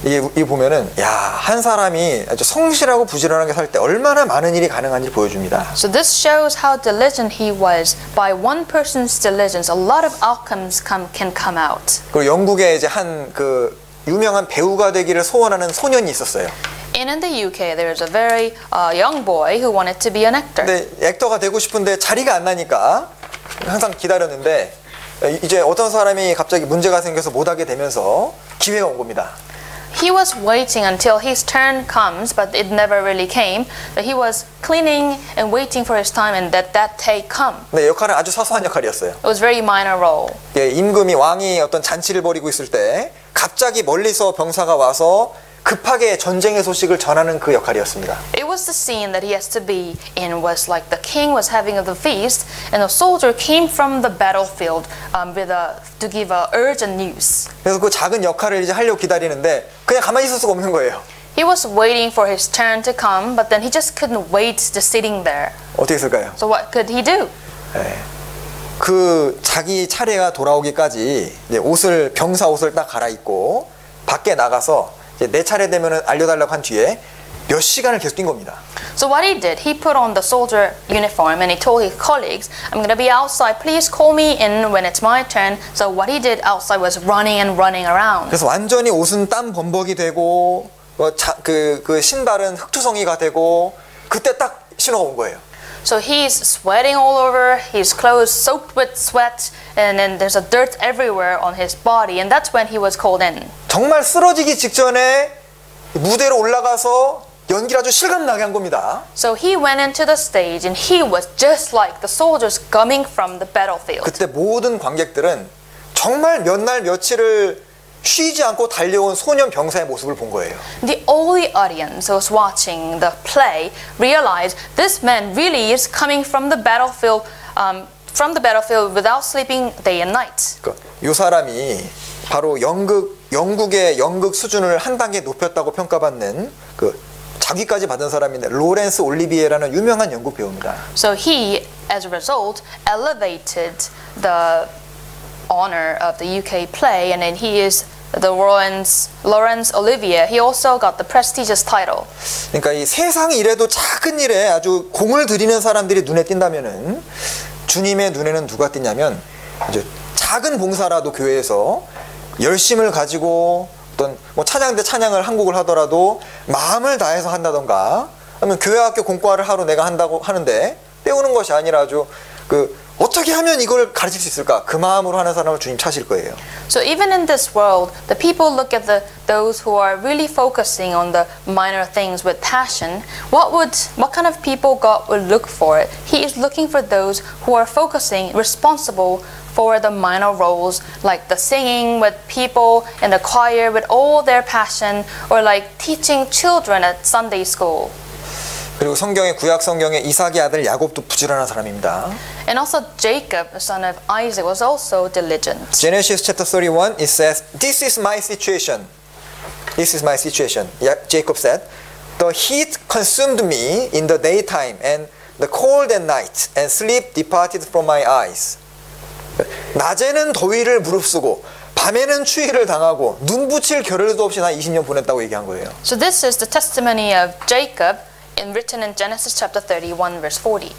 이게 보면은 한 사람이 아주 성실하고 부지런하게 살 때 얼마나 많은 일이 가능한지 보여줍니다. So this shows how diligent he was. By one person's diligence, a lot of outcomes can come out. 그리고 영국에 이제 한 그 유명한 배우가 되기를 소원하는 소년이 있었어요. And in the UK, there is a very young boy who wanted to be an actor. 근데 액터가 되고 싶은데 자리가 안 나니까 항상 기다렸는데 이제 어떤 사람이 갑자기 문제가 생겨서 못하게 되면서 기회가 온 겁니다. He was waiting until his turn comes, but it never really came. But he was cleaning and waiting for his time, and that day come. 근데 역할은 아주 사소한 역할이었어요. It was very minor role. 임금이 왕이 어떤 잔치를 벌이고 있을 때 갑자기 멀리서 병사가 와서 급하게 전쟁의 소식을 전하는 그 역할이었습니다. It was the scene that he has to be in was like the king was having the feast, and a soldier came from the battlefield to give urgent news. 그래서 그 작은 역할을 이제 하려고 기다리는데 그냥 가만히 있을 수가 없는 거예요. He was waiting for his turn to come, but then he just couldn't wait just sitting there. 어떻게 했을까요? So what could he do? 그 자기 차례가 돌아오기까지 이제 병사 옷을 딱 갈아입고 밖에 나가서 이제 내 차례 되면은 알려달라고 한 뒤에 몇 시간을 계속 뛴 겁니다. So what he did, he put on the soldier uniform and he told his colleagues, I'm going to be outside, please call me in when it's my turn. So what he did outside was running and running around. 그래서 완전히 옷은 땀 범벅이 되고 그 신발은 흙투성이가 되고 그때 딱 신호가 온 거예요. So he's sweating all over, his clothes soaked with sweat, and then there's a dirt everywhere on his body, and that's when he was called in. 정말 쓰러지기 직전에 무대로 올라가서 연기를 아주 실감나게 한 겁니다. So he went into the stage, and he was just like the soldiers coming from the battlefield. 그때 모든 관객들은 정말 몇 날 며칠을 쉬지 않고 달려온 소년 병사의 모습을 본 거예요. The only audience who was watching the play realized this man really is coming from the battlefield without sleeping day and night. 이 사람이 바로 영국의 연극 수준을 한 단계 높였다고 평가받는 그 자기까지 받은 사람인데 로렌스 올리비에라는 유명한 연극 배우입니다. So he, as a result, elevated the honor of the UK play, and then he is the Laurence Olivier. He also got the prestigious title. 그러니까 이 세상 일에도 작은 일에 아주 공을 들이는 사람들이 눈에 띈다면은 주님의 눈에는 누가 띄냐면 이제 작은 봉사라도 교회에서 열심을 가지고 어떤 뭐 찬양 대 찬양을 한 곡을 하더라도 마음을 다해서 한다던가, 아니면 교회 학교 공과를 하러 내가 한다고 하는데 때우는 것이 아니라 아주 그 어떻게 하면 이걸 가르칠 수 있을까? 그 마음으로 하는 사람을 주님 찾을 거예요. So even in this world, the people look at those who are really focusing on the minor things with passion. What kind of people God would look for? He is looking for those who are focusing, responsible for the minor roles, like the singing with people in the choir with all their passion, or like teaching children at Sunday school. 그리고 성경의 구약 성경의 이삭의 아들 야곱도 부지런한 사람입니다. And also Jacob, the son of Isaac, was also diligent. Genesis chapter 31 it says, "This is my situation. This is my situation." Jacob said, "The heat consumed me in the daytime and the cold at night, and sleep departed from my eyes." 낮에는 더위를 무릅쓰고 밤에는 추위를 당하고 눈 붙일 겨를도 없이 나 20년 보냈다고 얘기한 거예요. So this is the testimony of Jacob written in Genesis chapter 31 verse 40.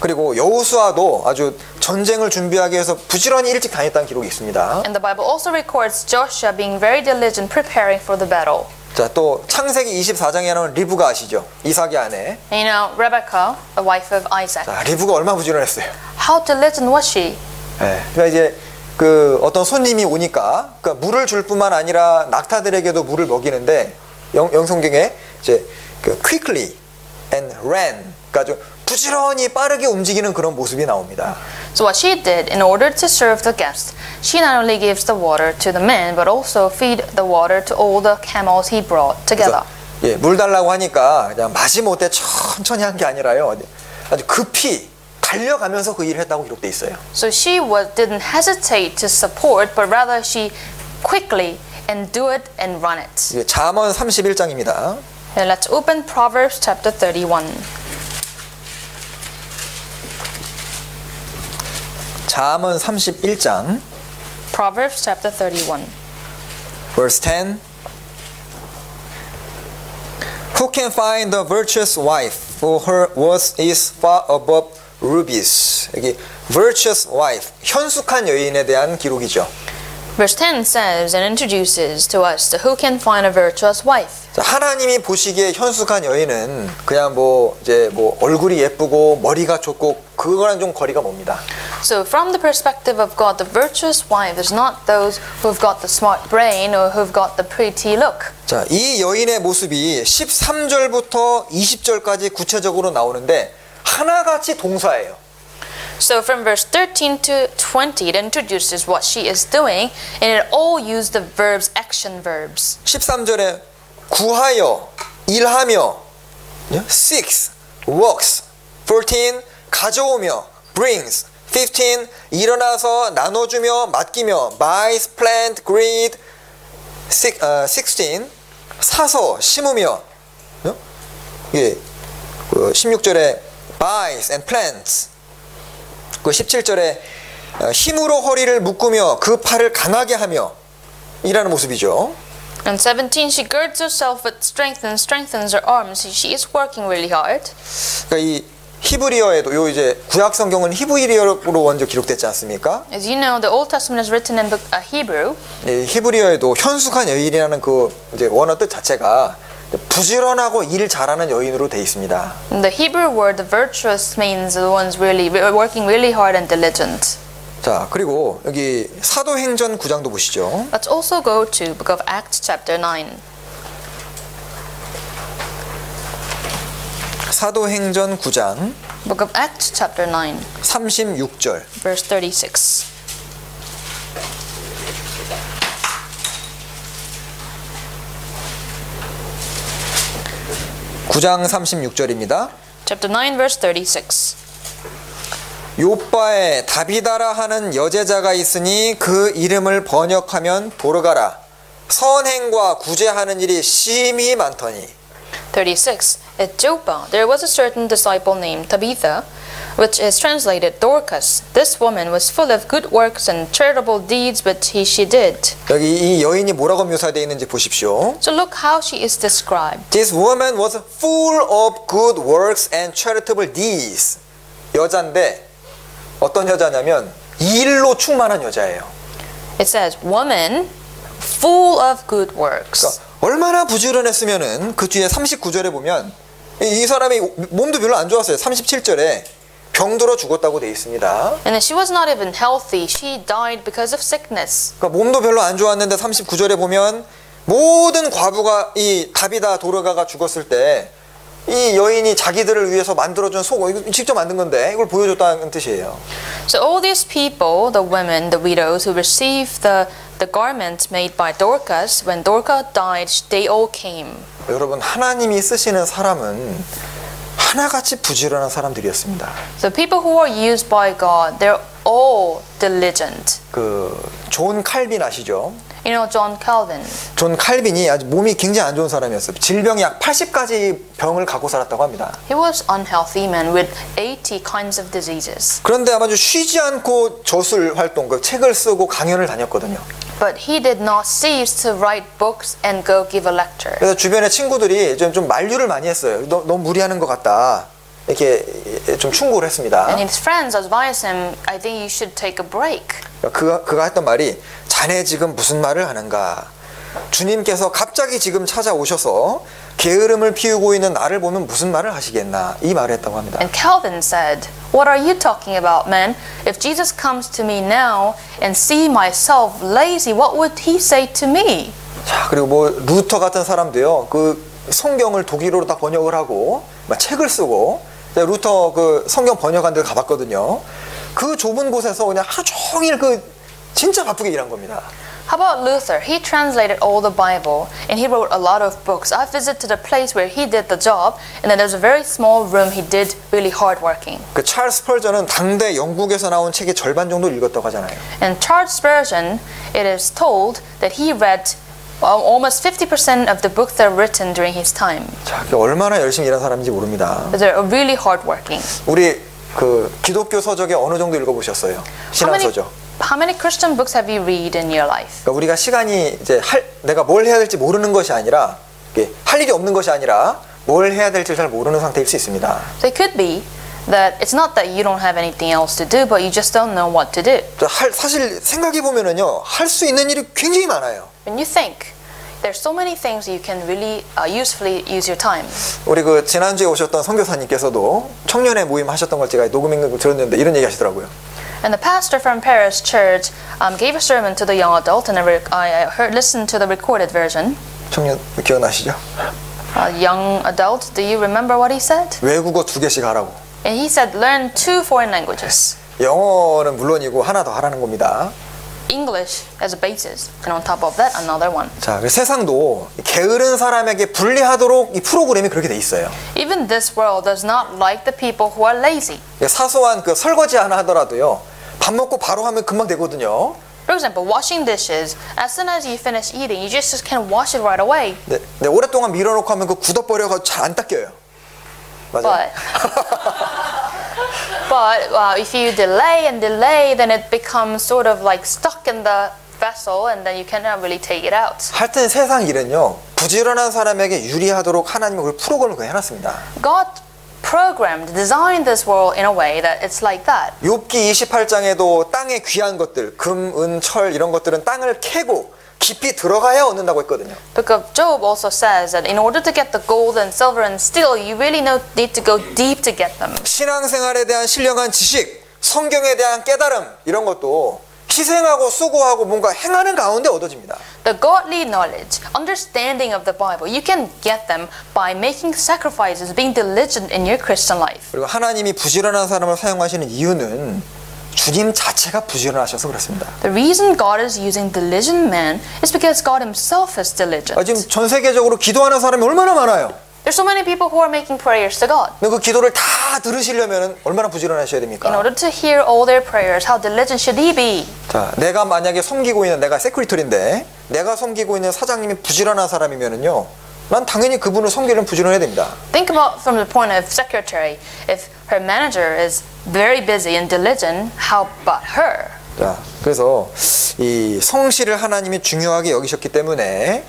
그리고 여호수아도 아주 전쟁을 준비하기 위해서 부지런히 일찍 다녔다는 기록이 있습니다. And the Bible also records Joshua being very diligent preparing for the battle. 자, 또 창세기 24장에 나오는 리브가 아시죠? 이삭의 아내. And you know Rebecca, the wife of Isaac. 자, 리브가 얼마나 부지런했어요. How diligent was she? 네, 그러니까 이제 그 어떤 손님이 오니까 그러니까 물을 줄 뿐만 아니라 낙타들에게도 물을 먹이는데 영성경에 이제 그 quickly and ran, 그러니까 좀 부지런히 빠르게 움직이는 그런 모습이 나옵니다. So what she did in order to serve the guests, she not only gives the water to the men, but also feed the water to all the camels he brought together. 예, 물 달라고 하니까 그냥 마지못해 천천히 한 게 아니라요, 아주 급히 달려가면서 그 일을 했다고 기록돼 있어요. So she didn't hesitate to support, but rather she quickly and do it and run it. 예, 잠언 31장입니다. And let's open Proverbs chapter 31. 잠언 31장 Proverbs chapter 31. verse 10. Who can find a virtuous wife? For her worth is far above rubies. 여기 virtuous wife, 현숙한 여인에 대한 기록이죠. Verse 10 says and introduces to us who can find a virtuous wife. 자, 하나님이 보시기에 현숙한 여인은 그냥 이제 얼굴이 예쁘고 머리가 좋고 그거랑 좀 거리가 멉니다. So from the perspective of God, the virtuous wife is not those who've got the smart brain or who've got the pretty look. 자, 이 여인의 모습이 13절부터 20절까지 구체적으로 나오는데 하나같이 동사예요. So from verse 13 to 20, it introduces what she is doing, and it all uses the verbs, action verbs. 13절에 구하여, 일하며, seeks, works, 14, 가져오며, brings, 15, 일어나서 나눠주며, 맡기며, buys, plant, greed, 16, 사서, 심으며, 예, 16절에 buys and plants, 그 17절에 힘으로 허리를 묶으며 그 팔을 강하게 하며 이라는 모습이죠. And 17, she girds herself with strength and strengthens her arms. She is working really hard. 그러니까 이 히브리어에도 요 이제 구약 성경은 히브리어로 먼저 기록됐지 않습니까? As you know, the Old Testament is written in Hebrew. 이 히브리어에도 현숙한 여인이라는 그 이제 원어 뜻 자체가 부지런하고 일 잘하는 여인으로 돼 있습니다. The Hebrew word, the virtuous, means the ones really working really hard and diligent. 자, 그리고 여기 사도행전 9장도 보시죠. Let's also go to Book of Acts chapter 9. 사도행전 9장 Book of Acts chapter 9, 36절. verse 36. 9장 36절입니다. Chapter 9, verse 36. 요빠에 다비다라 하는 여제자가 있으니 그 이름을 번역하면 도르가라. 선행과 구제하는 일이 심히 많더니. 36. At Joppa there was a certain disciple named Tabitha, which is translated Dorcas. This woman was full of good works and charitable deeds which she did. 여기 이 여인이 뭐라고 묘사되어 있는지 보십시오. So look how she is described. This woman was full of good works and charitable deeds. 여자인데 어떤 여자냐면 일로 충만한 여자예요. It says, woman full of good works. 그러니까 얼마나 부지런했으면은 그 뒤에 39절에 보면 이 사람이 몸도 별로 안 좋았어요. 37절에 병들어 죽었다고 돼 있습니다. And then she was not even healthy. She died because of sickness. 그러니까 몸도 별로 안 좋았는데 39절에 보면 모든 과부가 이 다비다 도르가가 죽었을 때 이 여인이 자기들을 위해서 만들어준 속옷, 이거 직접 만든 건데 이걸 보여줬다는 뜻이에요. So all these people, the women, the widows who received the garment made by Dorcas, when Dorcas died, they all came. 여러분, 하나님이 쓰시는 사람은 하나같이 부지런한 사람들이었습니다. The people who are used by God, they're all diligent. 그 존 칼빈 아시죠? You know John Calvin. 존 칼빈이 아주 몸이 굉장히 안 좋은 사람이었어요. 질병이 약 80가지 병을 갖고 살았다고 합니다. He was unhealthy man with 80 kinds of diseases. 그런데 아주 쉬지 않고 저술 활동, 그 책을 쓰고 강연을 다녔거든요. But he did not cease to write books and go give a lecture. 그래서 주변의 친구들이 좀 만류를 많이 했어요. 너 무리하는 것 같다. 이렇게 좀 충고를 했습니다. And his friends advised him, I think you should take a break. 그가 했던 말이 자네 지금 무슨 말을 하는가? 주님께서 갑자기 지금 찾아오셔서 게으름을 피우고 있는 나를 보면 무슨 말을 하시겠나? 이 말을 했다고 합니다. And Calvin said, What are you talking about, man? If Jesus comes to me now and see myself lazy, what would he say to me? 자, 그리고 뭐 루터 같은 사람도요. 그 성경을 독일어로 다 번역을 하고 막 책을 쓰고 루터 그 성경 번역한 데 가봤거든요. 그 좁은 곳에서 그냥 하루 종일 그 진짜 바쁘게 일한 겁니다. How about Luther? He translated all the Bible and he wrote a lot of books. I visited a place where he did the job and then there's a very small room he did really hard working. 그 찰스 펄전은 당대 영국에서 나온 책의 절반 정도 읽었다고 하잖아요. And Charles Spurgeon, it is told that he read almost 50% of the books that were written during his time. 자, 얼마나 열심히 일한 사람인지 모릅니다. But they're really hard working. 우리 그 기독교 서적에 어느 정도 읽어보셨어요? 신앙서적. How many Christian books have you read in your life? 그러니까 우리가 시간이 이제 내가 뭘 해야 될지 모르는 것이 아니라 할 일이 없는 것이 아니라 뭘 해야 될지 잘 모르는 상태일 수 있습니다. So it could be that it's not that you don't have anything else to do, but you just don't know what to do. 사실 생각해 보면은요, 할 수 있는 일이 굉장히 많아요. When you think, there's so many things you can really usefully use your time. 우리 그 지난주에 오셨던 선교사님께서도 청년회 모임 하셨던 걸 제가 녹음인 걸 들었는데 이런 얘기 하시더라고요. And the pastor from Paris Church gave a sermon to the young adult, and I listened to the recorded version. 청년 기억나시죠? Young adult, do you remember what he said? 외국어 2개씩 하라고. And he said, learn 2 foreign languages. 영어는 물론이고 하나 더 하라는 겁니다. English as a basis, and on top of that, another one. 자, 세상도 게으른 사람에게 불리하도록 이 프로그램이 그렇게 돼 있어요. Even this world does not like the people who are lazy. 사소한 그 설거지 하나 하더라도요, 밥 먹고 바로 하면 금방 되거든요. For example, washing dishes. As soon as you finish eating, you just can wash it right away. 네, 오랫동안 밀어놓고 하면 그 굳어버려가지고 잘 안 닦여요. 맞아요. But if you delay and delay, then it becomes sort of like stuck in the vessel, and then you cannot really take it out. 하여튼 세상 일은요, 부지런한 사람에게 유리하도록 하나님은 그 프로그램을 그냥 해놨습니다. God programmed, designed this world in a way that it's like that. 욥기 28장에도 땅의 귀한 것들, 금, 은, 철 이런 것들은 땅을 캐고 깊이 들어가야 얻는다고 했거든요. Book of Job also says that in order to get the gold and silver and steel, you really need to go deep to get them. 신앙생활에 대한 신령한 지식, 성경에 대한 깨달음 이런 것도 희생하고 수고하고 뭔가 행하는 가운데 얻어집니다. The godly knowledge, understanding of the Bible, you can get them by making sacrifices, being diligent in your Christian life. 그리고 하나님이 부지런한 사람을 사용하시는 이유는 주님 자체가 부지런하셔서 그렇습니다. The reason God is using diligent men is because God Himself is diligent. 지금 전 세계적으로 기도하는 사람이 얼마나 많아요. There's so many people who are making prayers to God. 근데 그 기도를 다 들으시려면 얼마나 부지런하셔야 됩니까? In order to hear all their prayers, how diligent should He be? 자, 내가 만약에 섬기고 있는 내가 세크리터리인데 내가 섬기고 있는 사장님이 부지런한 사람이면은요, 난 당연히 그분을 섬기려면 부지런해야 됩니다. Think about from the point of secretary. If her manager is very busy and diligent, how about her? 자, 그래서 이 성실을 하나님이 중요하게 여기셨기 때문에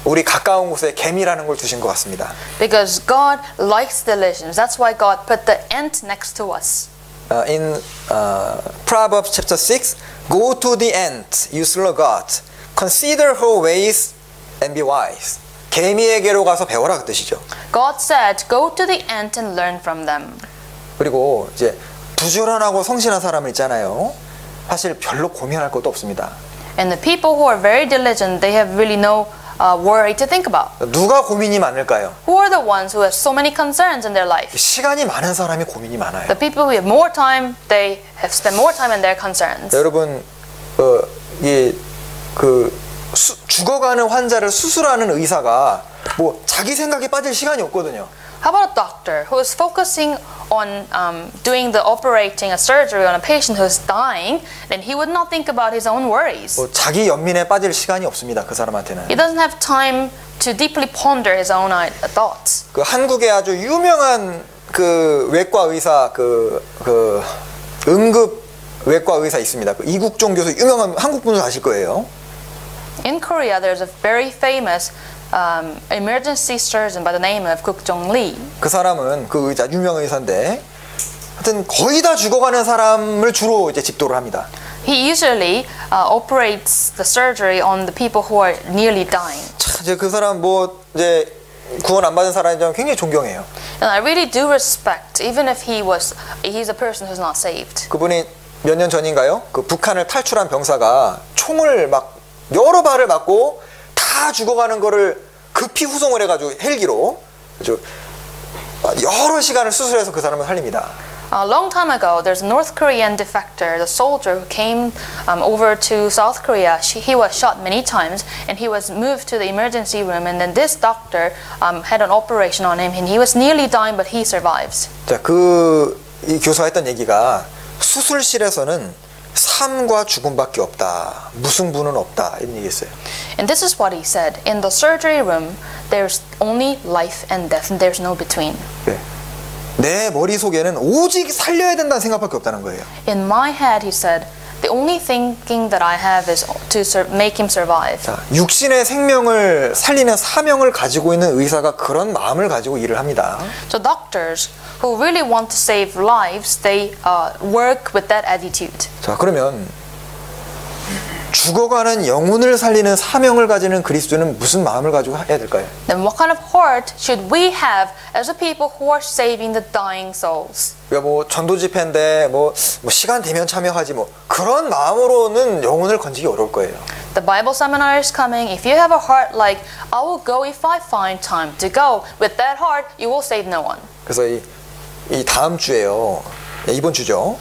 우리 가까운 곳에 개미라는 걸 두신 것 같습니다. Because God likes diligence. That's why God put the ant next to us. In Proverbs chapter 6, go to the ant, you sluggard. Consider her ways and be wise. 개미에게로 가서 배워라 그 뜻이죠. God said, go to the ant and learn from them. 그리고 이제 부지런하고 성실한 사람을 있잖아요. 사실 별로 고민할 것도 없습니다. And the people who are very diligent, they have really no worry to think about. 누가 고민이 많을까요? Who are the ones who have so many concerns in their life? 시간이 많은 사람이 고민이 많아요. The people who have more time, they have spent more time in their concerns. 여러분, 죽어가는 환자를 수술하는 의사가 뭐 자기 생각에 빠질 시간이 없거든요. How about a doctor who is focusing on doing the operating a surgery on a patient who is dying? Then he would not think about his own worries. 뭐 자기 연민에 빠질 시간이 없습니다. 그 사람한테는. He doesn't have time to deeply ponder his own thoughts. 그 한국의 아주 유명한 그 외과 의사 그 응급 외과 의사 있습니다. 그 이국종 교수 유명한 한국 분들 아실 거예요. In Korea, there's a very famous emergency surgeon by the name of Kook Jong Lee. 그 사람은 그 의사 유명 의사인데, 하여튼 거의 다 죽어가는 사람을 주로 이제 집도를 합니다. He usually operates the surgery on the people who are nearly dying. 참 이제 그 사람 뭐 이제 구원 안 받은 사람이지만 굉장히 존경해요. And I really do respect, even if he's a person who's not saved. 그분이 몇 년 전인가요? 그 북한을 탈출한 병사가 총을 막 여러 발을 맞고 다 죽어가는 거를 급히 후송을 해가지고 헬기로 여러 시간을 수술해서 그 사람을 살립니다. A long time ago, there's a North Korean defector, the soldier who came over to South Korea. He was shot many times, and he was moved to the emergency room. And then this doctor had an operation on him, and he was nearly dying, but he survives. 자, 이 교수가 했던 얘기가 수술실에서는 삶과 죽음밖에 없다. 무승부는 없다. 이런 얘기했어요. And this is what he said. In the surgery room, there's only life and death, and there's no between. 네. 내 머릿속에는 오직 살려야 된다는 생각밖에 없다는 거예요. In my head, he said, the only thinking that I have is to make him survive. 자, 육신의 생명을 살리는 사명을 가지고 있는 의사가 그런 마음을 가지고 일을 합니다. So doctors who really want to save lives, they work with that attitude. 자, 그러면 죽어가는 영혼을 살리는 사명을 가지는 그리스도는 무슨 마음을 가지고 해야 될까요? Then what kind of heart should we have as a people who are saving the dying souls? 그러니까 뭐 전도 집회인데 뭐 시간 되면 참여하지 뭐 그런 마음으로는 영혼을 건지기 어려울 거예요. The Bible seminar is coming. If you have a heart like, I will go if I find time to go, with that heart, you will save no one. 그래서 이 다음 주에요. 이번 주죠.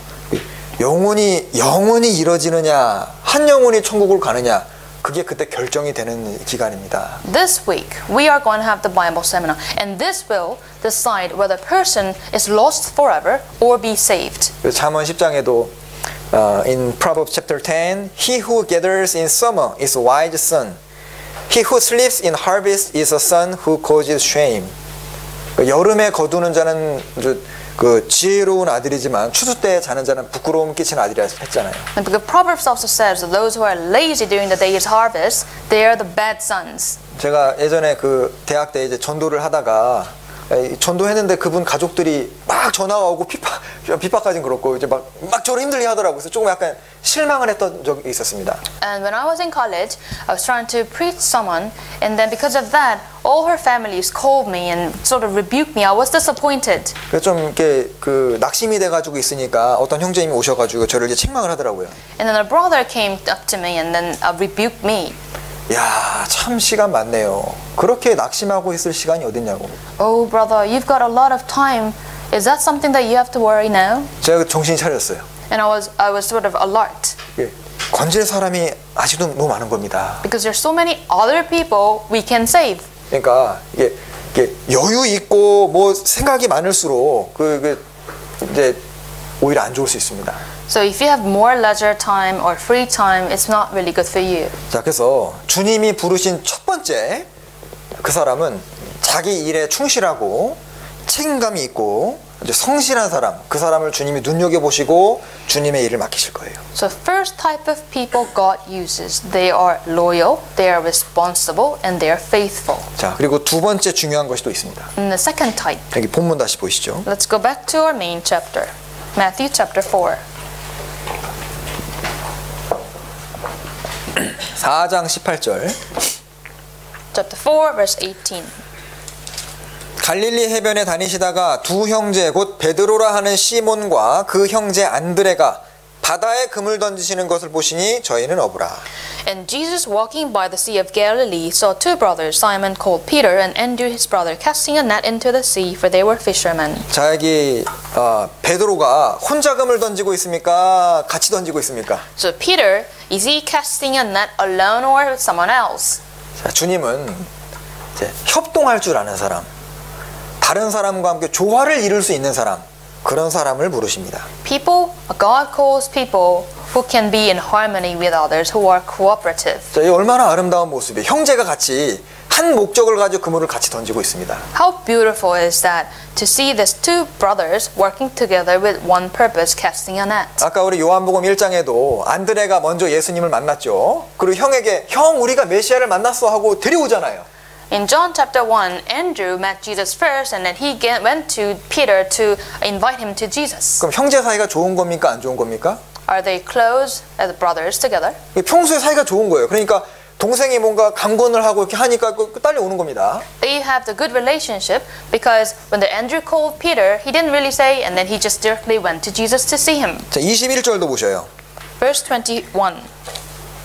영혼이 이뤄지느냐, 한 영혼이 천국을 가느냐, 그게 그때 결정이 되는 기간입니다. This week, we are going to have the Bible seminar, and this will decide whether a person is lost forever or be saved. 잠언 10장에도 in Proverbs chapter 10, he who gathers in summer is a wise son. He who sleeps in harvest is a son who causes shame. 여름에 거두는 자는 그 지혜로운 아들이지만 추수 때 자는 자는 부끄러움 끼치는 아들이라 했잖아요. And because Proverbs also says that those who are lazy during the day's harvest, they are the bad sons. 제가 예전에 그 대학 때 이제 전도를 하다가 전도했는데 그분 가족들이 막 전화가 오고 핍박까지는 그렇고 이제 막 저를 힘들게 하더라고요. 그래서 조금 약간 실망을 했던 적이 있었습니다. And when I was in college, I was trying to preach someone, and then because of that, all her families called me and sort of rebuked me. I was disappointed. 그래서 좀 이렇게 그 낙심이 돼가지고 있으니까 어떤 형제님이 오셔가지고 저를 이제 책망을 하더라고요. And then a brother came up to me and then rebuked me. 야, 참 시간 많네요. 그렇게 낙심하고 있을 시간이 어딨냐고. Oh, brother, you've got a lot of time. Is that something that you have to worry now? 제가 정신 차렸어요. And I was sort of alert. 예, 건질 사람이 아직도 너무 많은 겁니다. Because there's so many other people we can save. 그러니까 이게 여유 있고 뭐 생각이 많을수록 이제 오히려 안 좋을 수 있습니다. So if you have more leisure time or free time, it's not really good for you. 자, 그래서 주님이 부르신 첫 번째 그 사람은 자기 일에 충실하고 책임감이 있고 이제 성실한 사람, 그 사람을 주님이 눈여겨보시고 주님의 일을 맡기실 거예요. So first type of people God uses, they are loyal, they are responsible, and they are faithful. 자, 그리고 두 번째 중요한 것이 또 있습니다. And the second type. 여기 본문 다시 보시죠. Let's go back to our main chapter, Matthew chapter 4. 4장 18절. Chapter 4, verse 18. 갈릴리 해변에 다니시다가 두 형제 곧 베드로라 하는 시몬과 그 형제 안드레가 바다에 그물 던지시는 것을 보시니 저희는 어부라. And Jesus, walking by the Sea of Galilee, saw two brothers, Simon called Peter, and Andrew his brother, casting a net into the sea, for they were fishermen. 자, 여기 베드로가 혼자 그물 던지고 있습니까? 같이 던지고 있습니까? So Peter, is he casting a net alone or with someone else? 자, 주님은 이제 협동할 줄 아는 사람, 다른 사람과 함께 조화를 이룰 수 있는 사람, 그런 사람을 부르십니다. People, God calls people who can be in harmony with others, who are cooperative. 자, 이 얼마나 아름다운 모습이에요. 형제가 같이 한 목적을 가지고 그물을 같이 던지고 있습니다. How beautiful is that to see these two brothers working together with one purpose, casting a net. 아까 우리 요한복음 1장에도 안드레가 먼저 예수님을 만났죠. 그리고 형에게 형 우리가 메시아를 만났어 하고 데려오잖아요. In John chapter 1, Andrew met Jesus first, and then he went to Peter to invite him to Jesus. 그럼 형제 사이가 좋은 겁니까? 안 좋은 겁니까? Are they close as brothers together? 평소에 사이가 좋은 거예요. 그러니까 동생이 뭔가 강권을 하고 이렇게 하니까 딸려오는 겁니다. They have the good relationship because when the Andrew called Peter, he didn't really say, and then he just directly went to Jesus to see him. 자, 21절도 보셔요. Verse 21.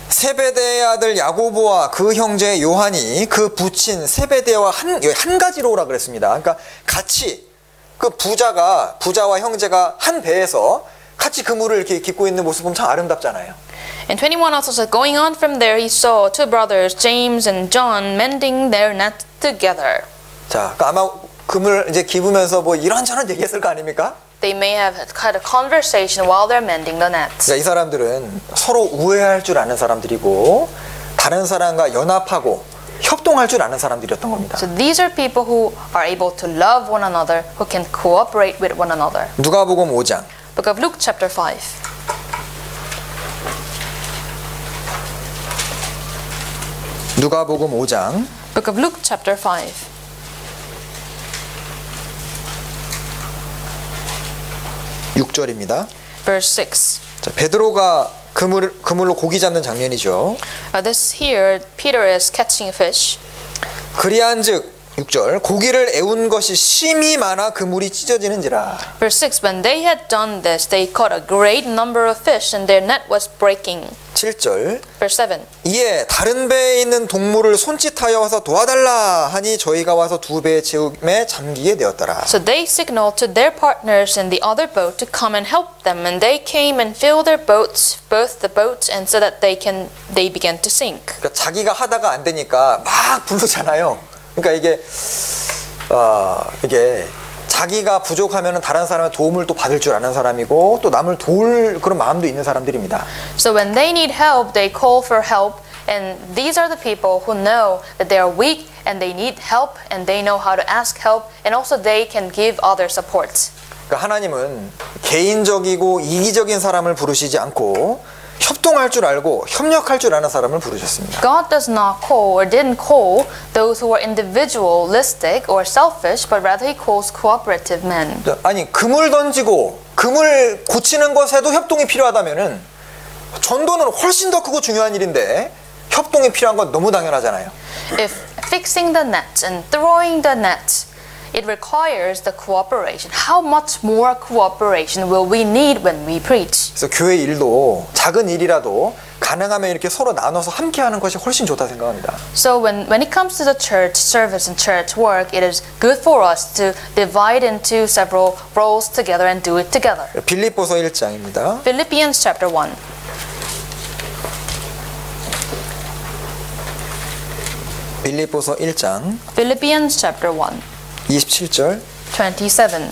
세베대의 아들 야고보와 그 형제 요한이 그 부친 세베대와 한 가지로라 그랬습니다. 그러니까 같이 그 부자와 형제가 한 배에서 같이 그물을 이렇게 깃고 있는 모습 보면 참 아름답잖아요. And 21 also says, going on from there, he saw two brothers, James and John, mending their net together. 자, 아마 그물 이제 기부면서 뭐 이런저런 얘기했을 거 아닙니까? They may have had a conversation while they're mending the nets. 자, 이 사람들은 서로 우애할 줄 아는 사람들이고 다른 사람과 연합하고 협동할 줄 아는 사람들이었던 겁니다. So these are people who are able to love one another, who can cooperate with one another. 누가복음 5장. Book of Luke chapter 5. 누가복음 5장. Book of Luke chapter 5. 6절입니다. Verse 6. 자, 베드로가 그물로 고기 잡는 장면이죠. This here, Peter is catching a fish. 그리한즉 6절 고기를 애운 것이 심히 많아 그물이 찢어지는지라. Verse 6. When they had done this, they caught a great number of fish, and their net was breaking. 7절 Verse 7. 이에 다른 배에 있는 동물을 손짓하여 와서 도와달라 하니 저희가 와서 두 배의 채움에 잠기게 되었더라. So they signaled to their partners in the other boat to come and help them, and they came and filled their boats, both the boats, and so that they began to sink. 그러니까 자기가 하다가 안 되니까 막 부르잖아요. 그러니까 이게 자기가 부족하면 다른 사람의 도움을 또 받을 줄 아는 사람이고 또 남을 도울 그런 마음도 있는 사람들입니다. So when they need help, they call for help, and these are the people who know that they are weak and they need help, and they know how to ask help, and also they can give other support. 그러니까 하나님은 개인적이고 이기적인 사람을 부르시지 않고 협동할 줄 알고 협력할 줄 아는 사람을 부르셨습니다. God does not call or didn't call those who are individualistic or selfish, but rather He calls cooperative men. 아니 그물 던지고 그물 고치는 것에도 협동이 필요하다면은 전도는 훨씬 더 크고 중요한 일인데 협동이 필요한 건 너무 당연하잖아요. If fixing the nets and throwing the nets, it requires the cooperation. How much more cooperation will we need when we preach? 그래서 교회 일도 작은 일이라도 가능하면 이렇게 서로 나눠서 함께하는 것이 훨씬 좋다 생각합니다. So when it comes to the church service and church work, it is good for us to divide into several roles together and do it together. 빌립보서 1장입니다. Philippians chapter 1. 빌립보서 1장 Philippians chapter 1, 27절 27.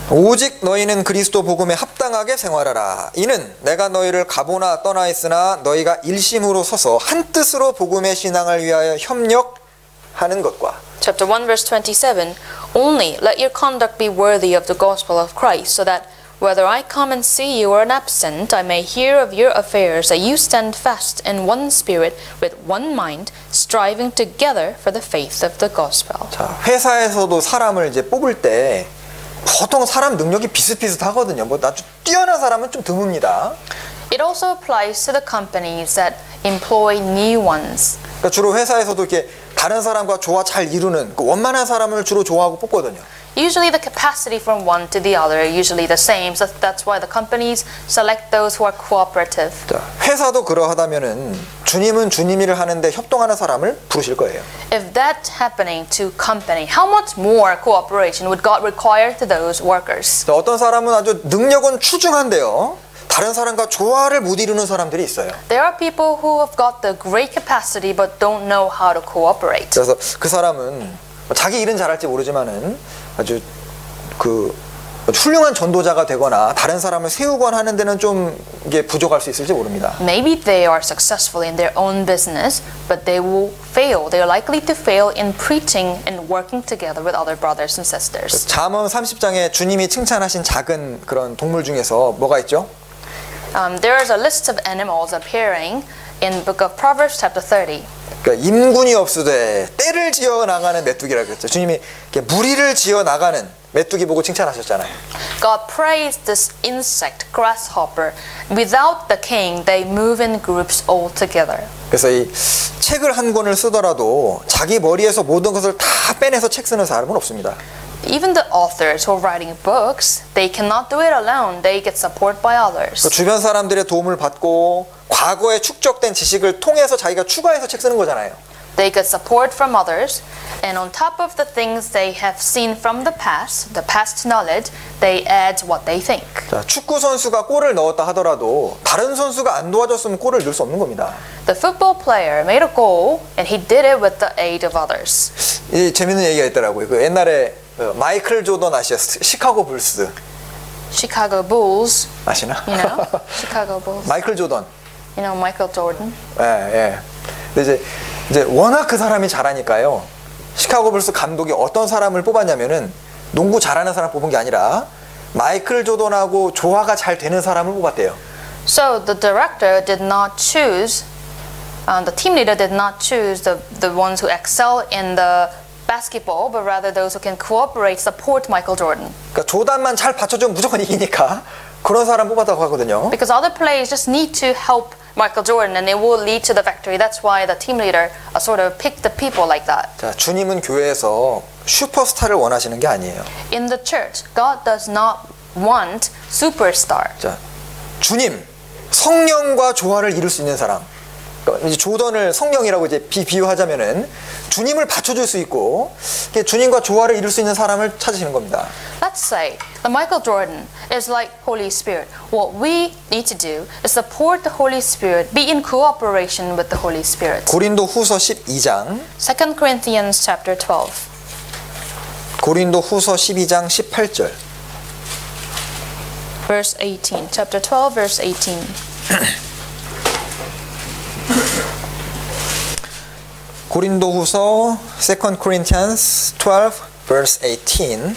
오직 너희는 그리스도 복음에 합당하게 생활하라. 이는 내가 너희를 가보나 떠나 있으나 너희가 일심으로 서서 한 뜻으로 복음의 신앙을 위하여 협력하는 것과 Chapter 1 verse 27. Only let your conduct be worthy of the gospel of Christ, so that whether I come and see you or am absent, I may hear of your affairs, that you stand fast in one spirit, with one mind, striving together for the faith of the gospel. 자, 회사에서도 사람을 이제 뽑을 때 보통 사람 능력이 비슷비슷하거든요. 뭐 아주 뛰어난 사람은 좀 드뭅니다. It also applies to the companies that employ new ones. 그러니까 주로 회사에서도 이렇게 다른 사람과 조화 잘 이루는 그 원만한 사람을 주로 좋아하고 뽑거든요. Usually the capacity from one to the other are usually the same. So that's why the companies select those who are cooperative. 자, 회사도 그러하다면은 주님은 주님 일을 하는데 협동하는 사람을 부르실 거예요. If that's happening to company, how much more cooperation would God require to those workers? 자, 어떤 사람은 아주 능력은 추중한데요. 다른 사람과 조화를 못 이루는 사람들이 있어요. There are people who have got the great capacity but don't know how to cooperate. 그래서 그 사람은 자기 일은 잘할지 모르지만은 아주 그 훌륭한 전도자가 되거나 다른 사람을 세우거나 하는 데는 좀 이게 부족할 수 있을지 모릅니다. Maybe they are successful in their own business, but they will fail. They are likely to fail in preaching and working together with other brothers and sisters. 잠언 30장에 주님이 칭찬하신 작은 그런 동물 중에서 뭐가 있죠? There is a list of animals appearing in Book of Proverbs chapter 30. 그러니까 임군이 없으되 떼를 지어 나가는 메뚜기라고 했죠. 주님이 이렇게 무리를 지어 나가는 메뚜기 보고 칭찬하셨잖아요. God praised this insect, grasshopper. Without the king, they move in groups all together. 그래서 이 책을 한 권을 쓰더라도 자기 머리에서 모든 것을 다 빼내서 책 쓰는 사람은 없습니다. Even the authors who are writing books, they cannot do it alone. They get support by others. 주변 사람들의 도움을 받고 과거에 축적된 지식을 통해서 자기가 추가해서 책 쓰는 거잖아요. They get support from others, and on top of the things they have seen from the past knowledge, they add what they think. 자, 축구 선수가 골을 넣었다 하더라도 다른 선수가 안 도와줬으면 골을 넣을 수 없는 겁니다. The football player made a goal, and he did it with the aid of others. 이 재밌는 얘기가 있더라고요. 그 옛날에 마이클 조던 아시죠? 시카고 불스 Chicago Bulls, 아시나? you know, Chicago Bulls. 마이클 조던. You know, Michael Jordan. 예, 예. 근데 이제 워낙 그 사람이 잘하니까요. 시카고 불스 감독이 어떤 사람을 뽑았냐면은 농구 잘하는 사람 뽑은 게 아니라 마이클 조던하고 조화가 잘 되는 사람을 뽑았대요. So the director did not choose, the team leader did not choose the ones who excel in the basketball, but rather those who can cooperate, support Michael Jordan. 그러니까 조단만 잘 받쳐주면 무조건 이기니까 그런 사람 뽑았다고 하거든요. Because other players just need to help Michael Jordan, and it will lead to the victory. That's why the team leader sort of picked the people like that. 자, 주님은 교회에서 슈퍼스타를 원하시는 게 아니에요. In the church, God does not want superstar. 자, 주님, 성령과 조화를 이룰 수 있는 사람. 그러니까 이제 조던을 성령이라고 이제 비유하자면은 주님을 받쳐줄 수 있고 주님과 조화를 이룰 수 있는 사람을 찾으시는 겁니다. Let's say that Michael Jordan is like Holy Spirit. What we need to do is support the Holy Spirit, be in cooperation with the Holy Spirit. 고린도 후서 12장 2 Corinthians chapter 12. 고린도 후서 12장 18절 Verse 18. Chapter 12, verse 18. 고린도 후서 2 Corinthians 12 verse 18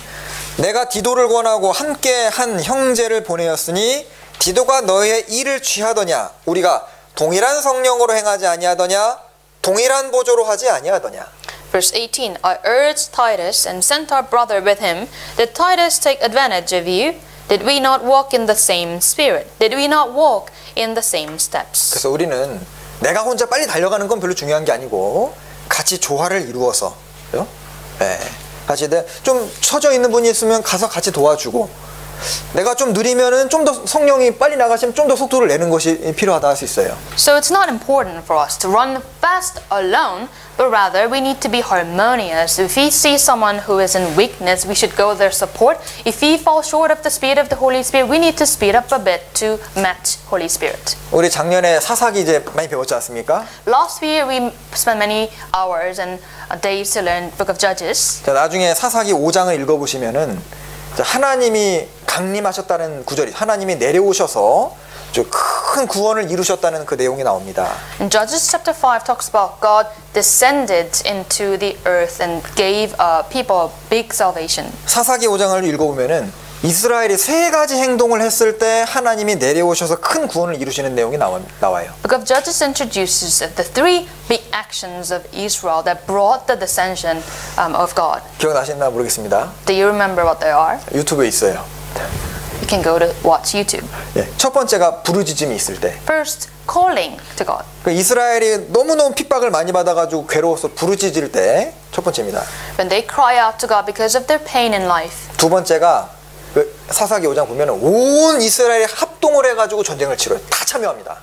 내가 디도를 권하고 함께 한 형제를 보내었으니 디도가 너의 일을 취하더냐 우리가 동일한 성령으로 행하지 아니하더냐 동일한 보조로 하지 아니하더냐. Verse 18. I urged Titus and sent our brother with him. Did Titus take advantage of you? Did we not walk in the same spirit? Did we not walk in the same steps? 그래서 우리는 내가 혼자 빨리 달려가는 건 별로 중요한 게 아니고 같이 조화를 이루어서 네. 같이 좀 처져 있는 분이 있으면 가서 같이 도와주고 내가 좀 느리면은 좀 더 성령이 빨리 나가시면 좀 더 속도를 내는 것이 필요하다 할 수 있어요. So it's not important for us to run fast alone, but rather we need to be harmonious. If we see someone who is in weakness, we should go their support. If we fall short of the speed of the Holy Spirit, we need to speed up a bit to match Holy Spirit. 우리 작년에 사사기 이제 많이 배웠지 않습니까? Last year we spent many hours and days to learn Book of Judges. 자, 나중에 사사기 5장을 읽어보시면은 하나님이 강림하셨다는 구절이 하나님이 내려오셔서 큰 구원을 이루셨다는 그 내용이 나옵니다. And Judges chapter 5 talks about God descended into the earth and gave people big salvation. 사사기 5장을 읽어보면은 이스라엘이 세 가지 행동을 했을 때 하나님이 내려오셔서 큰 구원을 이루시는 내용이 나와요. Book of Judges introduces the three big actions of Israel that brought the descension of God. 기억나시나 모르겠습니다. Do you remember what they are? 유튜브에 있어요. You you can go to watch YouTube. 예, 첫 번째가 부르짖음이 있을 때. First, calling to God. 그 이스라엘이 너무너무 핍박을 많이 받아가지고 괴로워서 부르짖을 때 첫 번째입니다. When they cry out to God because of their pain in life. 두 번째가 그 사사기 5장 보면 온 이스라엘이 합동을 해가지고 전쟁을 치러요. 다 참여합니다.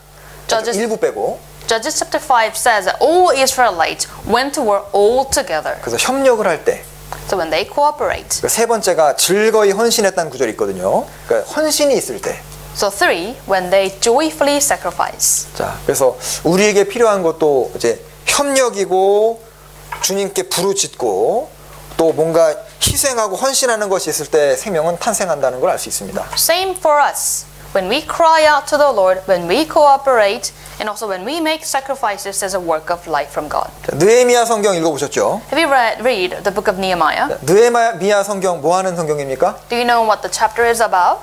Judges- 일부 빼고. Judges chapter 5 says that all Israelites went to war all together. 그래서 협력을 할 때. So when they cooperate. 그 세 번째가 즐거이 헌신했다는 구절이 있거든요. 그러니까 헌신이 있을 때. So 3, when they joyfully sacrifice. 자, 그래서 우리에게 필요한 것도 이제 협력이고 주님께 부르짖고 또 뭔가 희생하고 헌신하는 것이 있을 때 생명은 탄생한다는 걸 알 수 있습니다. Same for us. When we cry out to the Lord, when we cooperate, and also when we make sacrifices as a work of life from God. 자, 느헤미야 성경 읽어보셨죠? Have you read the book of Nehemiah? 느헤미야 성경 뭐 하는 성경입니까? Do you know what the chapter is about?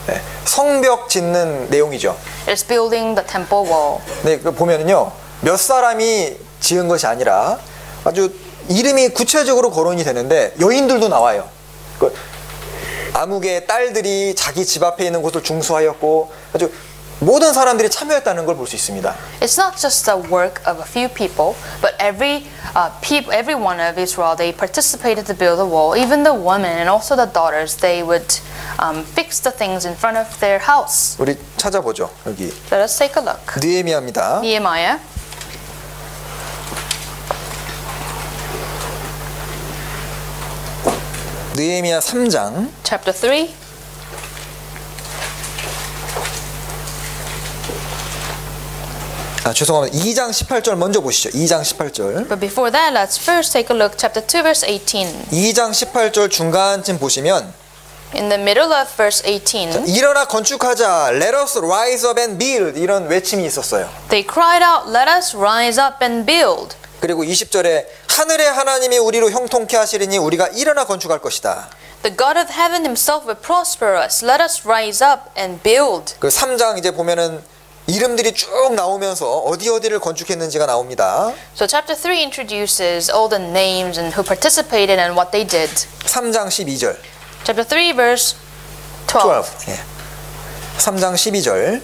네, 성벽 짓는 내용이죠. It's building the temple wall. 네, 그 보면은요 몇 사람이 지은 것이 아니라 아주 이름이 구체적으로 거론이 되는데 여인들도 나와요. 그 아무개 딸들이 자기 집 앞에 있는 곳을 중수하였고 아주 모든 사람들이 참여했다는 걸 볼 수 있습니다. It's not just the work of a few people, but every one of Israel, they participated to build the wall. Even the women and also the daughters, they would fix the things in front of their house. 우리 찾아보죠. 여기 Let us take a look. 느헤미야입니다. Nehemiah 느헤미야 3장 chapter 3. 죄송합니다. 2장 18절 먼저 보시죠. 2장 18절. But before that, let's first take a look chapter 2 verse 18. 2장 18절 중간쯤 보시면 In the middle of verse 18, 일어나 건축하자. Let us rise up and build. 이런 외침이 있었어요. they cried out, "Let us rise up and build." 그리고 20절에 하늘의 하나님이 우리로 형통케 하시리니 우리가 일어나 건축할 것이다. The God of heaven himself will prosper us. Let us rise up and build. 그 3장 이제 보면은 이름들이 쭉 나오면서 어디를 건축했는지가 나옵니다. So chapter 3 introduces all the names and who participated and what they did. 3장 12절. Chapter 3 verse 12. 12. 예. 3장 12절.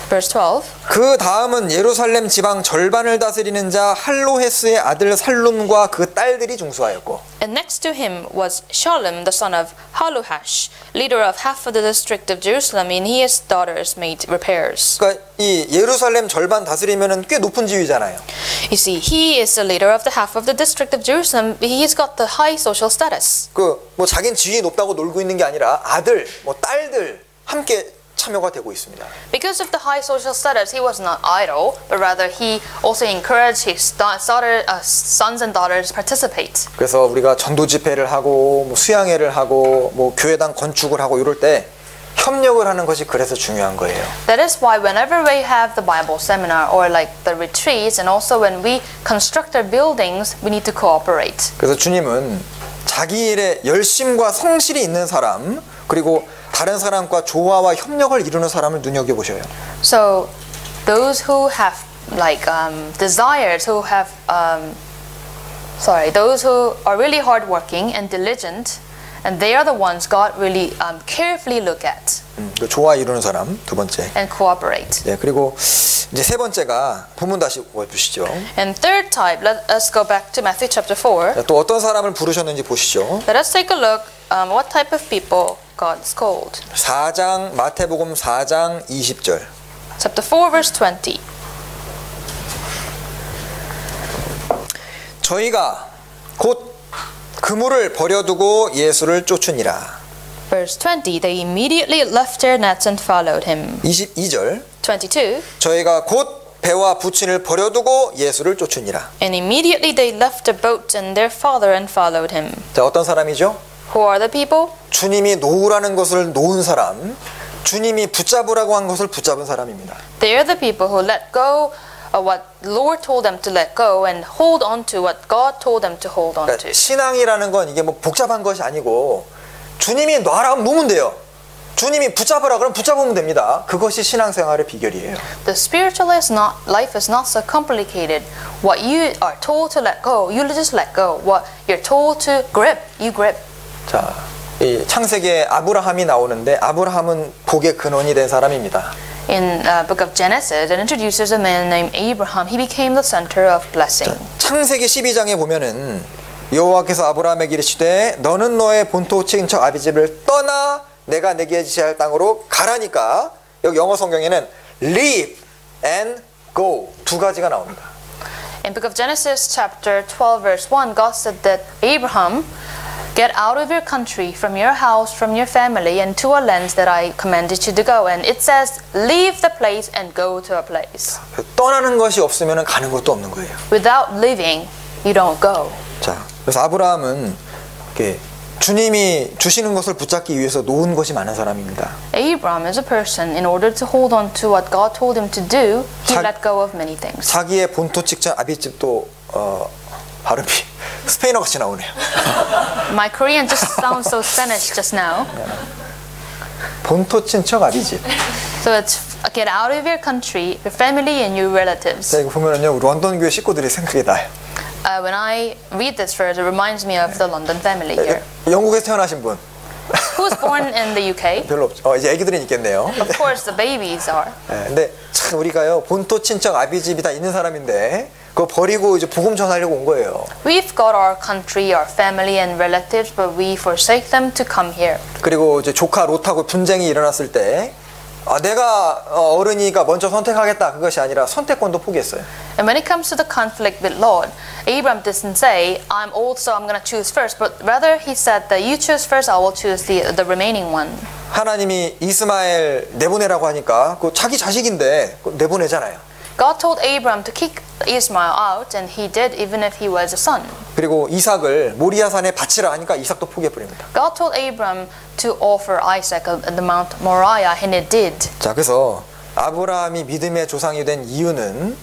Verse 12. 그 다음은 예루살렘 지방 절반을 다스리는 자 할로헤스의 아들 살룸과 그 딸들이 중수하였고. And next to him was Shallum, the son of Haluhash, leader of half of the district of Jerusalem, and his daughters made repairs. 그러니까 이 예루살렘 절반 다스리면은 꽤 높은 지위잖아요. You see, he is the leader of the half of the district of Jerusalem. He's got the high social status. 그 뭐 자기는 지위 높다고 놀고 있는 게 아니라 아들, 뭐 딸들 함께 참여가 되고 있습니다. Because of the high social status, he was not idle, but rather he also encouraged his sons and daughters to participate. 그래서 우리가 전도 집회를 하고 뭐 수양회를 하고 뭐 교회당 건축을 하고 이럴 때 협력을 하는 것이 그래서 중요한 거예요. That is why whenever we have the Bible seminar or like the retreats, and also when we construct our buildings, we need to cooperate. 그래서 주님은 자기 일에 열심과 성실이 있는 사람 그리고 다른 사람과 조화와 협력을 이루는 사람을 눈여겨보셔요. So those who have like desires, who have those who are really hardworking and diligent, and they are the ones God really carefully look at 그 조화 이루는 사람 두 번째. and cooperate. 네, 그리고 이제 세 번째가 본문 다시 보시죠. And third type, let us go back to Matthew chapter 4. 또 어떤 사람을 부르셨는지 보시죠. Let us take a look what type of people God's called. 4장 마태복음 4장 20절. Chapter 4 verse 20. 저희가 곧 그물을 버려두고 예수를 쫓으니라. Verse 20. They immediately left their nets and followed him. 22절. 22. 저희가 곧 배와 부친을 버려두고 예수를 쫓으니라. And immediately they left the boat and their father and followed him. 자, 어떤 사람이죠? Who are the people? 주님이 놓으라는 것을 놓은 사람, 주님이 붙잡으라고 한 것을 붙잡은 사람입니다. They are the people who let go of what Lord told them to let go and hold on to what God told them to hold on 그러니까 to. 신앙이라는 건 이게 뭐 복잡한 것이 아니고 주님이 놔라 하면 놓으면 돼요. 주님이 붙잡으라 그러면 붙잡으면 됩니다. 그것이 신앙생활의 비결이에요. The spiritual life is not so complicated. What you are told to let go, you just let go. What you're told to grip, you grip. 자, 이 창세기에 아브라함이 나오는데 아브라함은 복의 근원이 된 사람입니다. In book of Genesis, it introduces a man named Abraham. He became the center of blessing. 창세기 12장에 보면은 여호와께서 아브라함에게 이르시되 너는 너의 본토 친척 아비집을 떠나 내가 내게 지시할 땅으로 가라니까 여기 영어 성경에는 leave and go 두 가지가 나옵니다. In book of Genesis chapter 12 verse 1, God said that Abraham, get out of your country, from your house, from your family, and to a land that I commanded you to go. And it says, leave the place and go to a place. 떠나는 것이 없으면 가는 것도 없는 거예요. Without leaving, you don't go. 자, 그래서 아브라함은 이렇게 주님이 주시는 것을 붙잡기 위해서 놓은 것이 많은 사람입니다. Abraham is a person, in order to hold on to what God told him to do, he let go of many things. 자기의 본토 직전 아비집도 발음이 스페인어 같이 나오네요. My Korean just sounds so Spanish just now. 본토 친척 아비집. So it's get out of your country, your family and your relatives. 자, 이거 보면은요, 런던 교회 식구들이 생각이 나요. When I read this verse, it reminds me of the London family here. 영국에서 태어나신 분. Who's born in the UK? 별로 없죠. 이제 애기들은 있겠네요. Of course, the babies are. 근데 참 우리가요, 본토 친척 아비집이 다 있는 사람인데 그거 버리고 이제 복음 전하려고 온 거예요. We've got our country, our family and relatives, but we forsake them to come here. 그리고 이제 조카 롯하고 분쟁이 일어났을 때 내가 어른이니까 먼저 선택하겠다 그것이 아니라 선택권도 포기했어요. And when it comes to the conflict with Lot, Abraham doesn't say, I'm old so I'm going to choose first, but rather he said that you choose first, I will choose the remaining one. 하나님이 이스마엘 내보내라고 하니까 그 자기 자식인데 내보내잖아요. God told Abraham to kick Ishmael out, and he did, even if he was a son. 그리고 이삭을 모리아산에 바치라 하니까 이삭도 포기해버립니다. God told Abraham to offer Isaac at the Mount Moriah, and it did. 자, 그래서 아브라함이 믿음의 조상이 된 이유는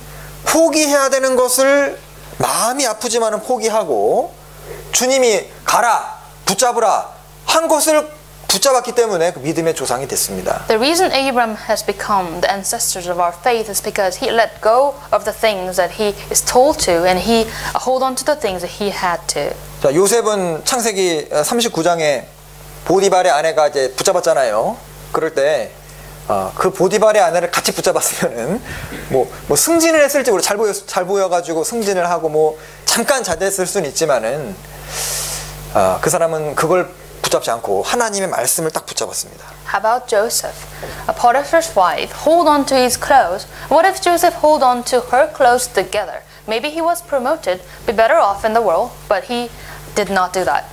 포기해야 되는 것을 마음이 아프지만은 포기하고 주님이 가라, 붙잡으라 한 것을 붙잡았기 때문에 그 믿음의 조상이 됐습니다. The reason Abraham has become the ancestors of our faith is because he let go of the things that he is told to, and he hold on to the things that he had to. 자, 요셉은 창세기 39장에 보디발의 아내가 이제 붙잡았잖아요. 그럴 때 그 보디발의 아내를 같이 붙잡았으면은 뭐 승진을 했을지 우리 잘 보여가지고 승진을 하고 뭐 잠깐 자제했을 수는 있지만은 그 사람은 그걸 붙잡지 않고 하나님의 말씀을 딱 붙잡았습니다. How about Joseph? Potiphar's wife hold on to his clothes. What if Joseph hold on to her clothes together? Maybe he was promoted, be better off in the world, but he did not do that.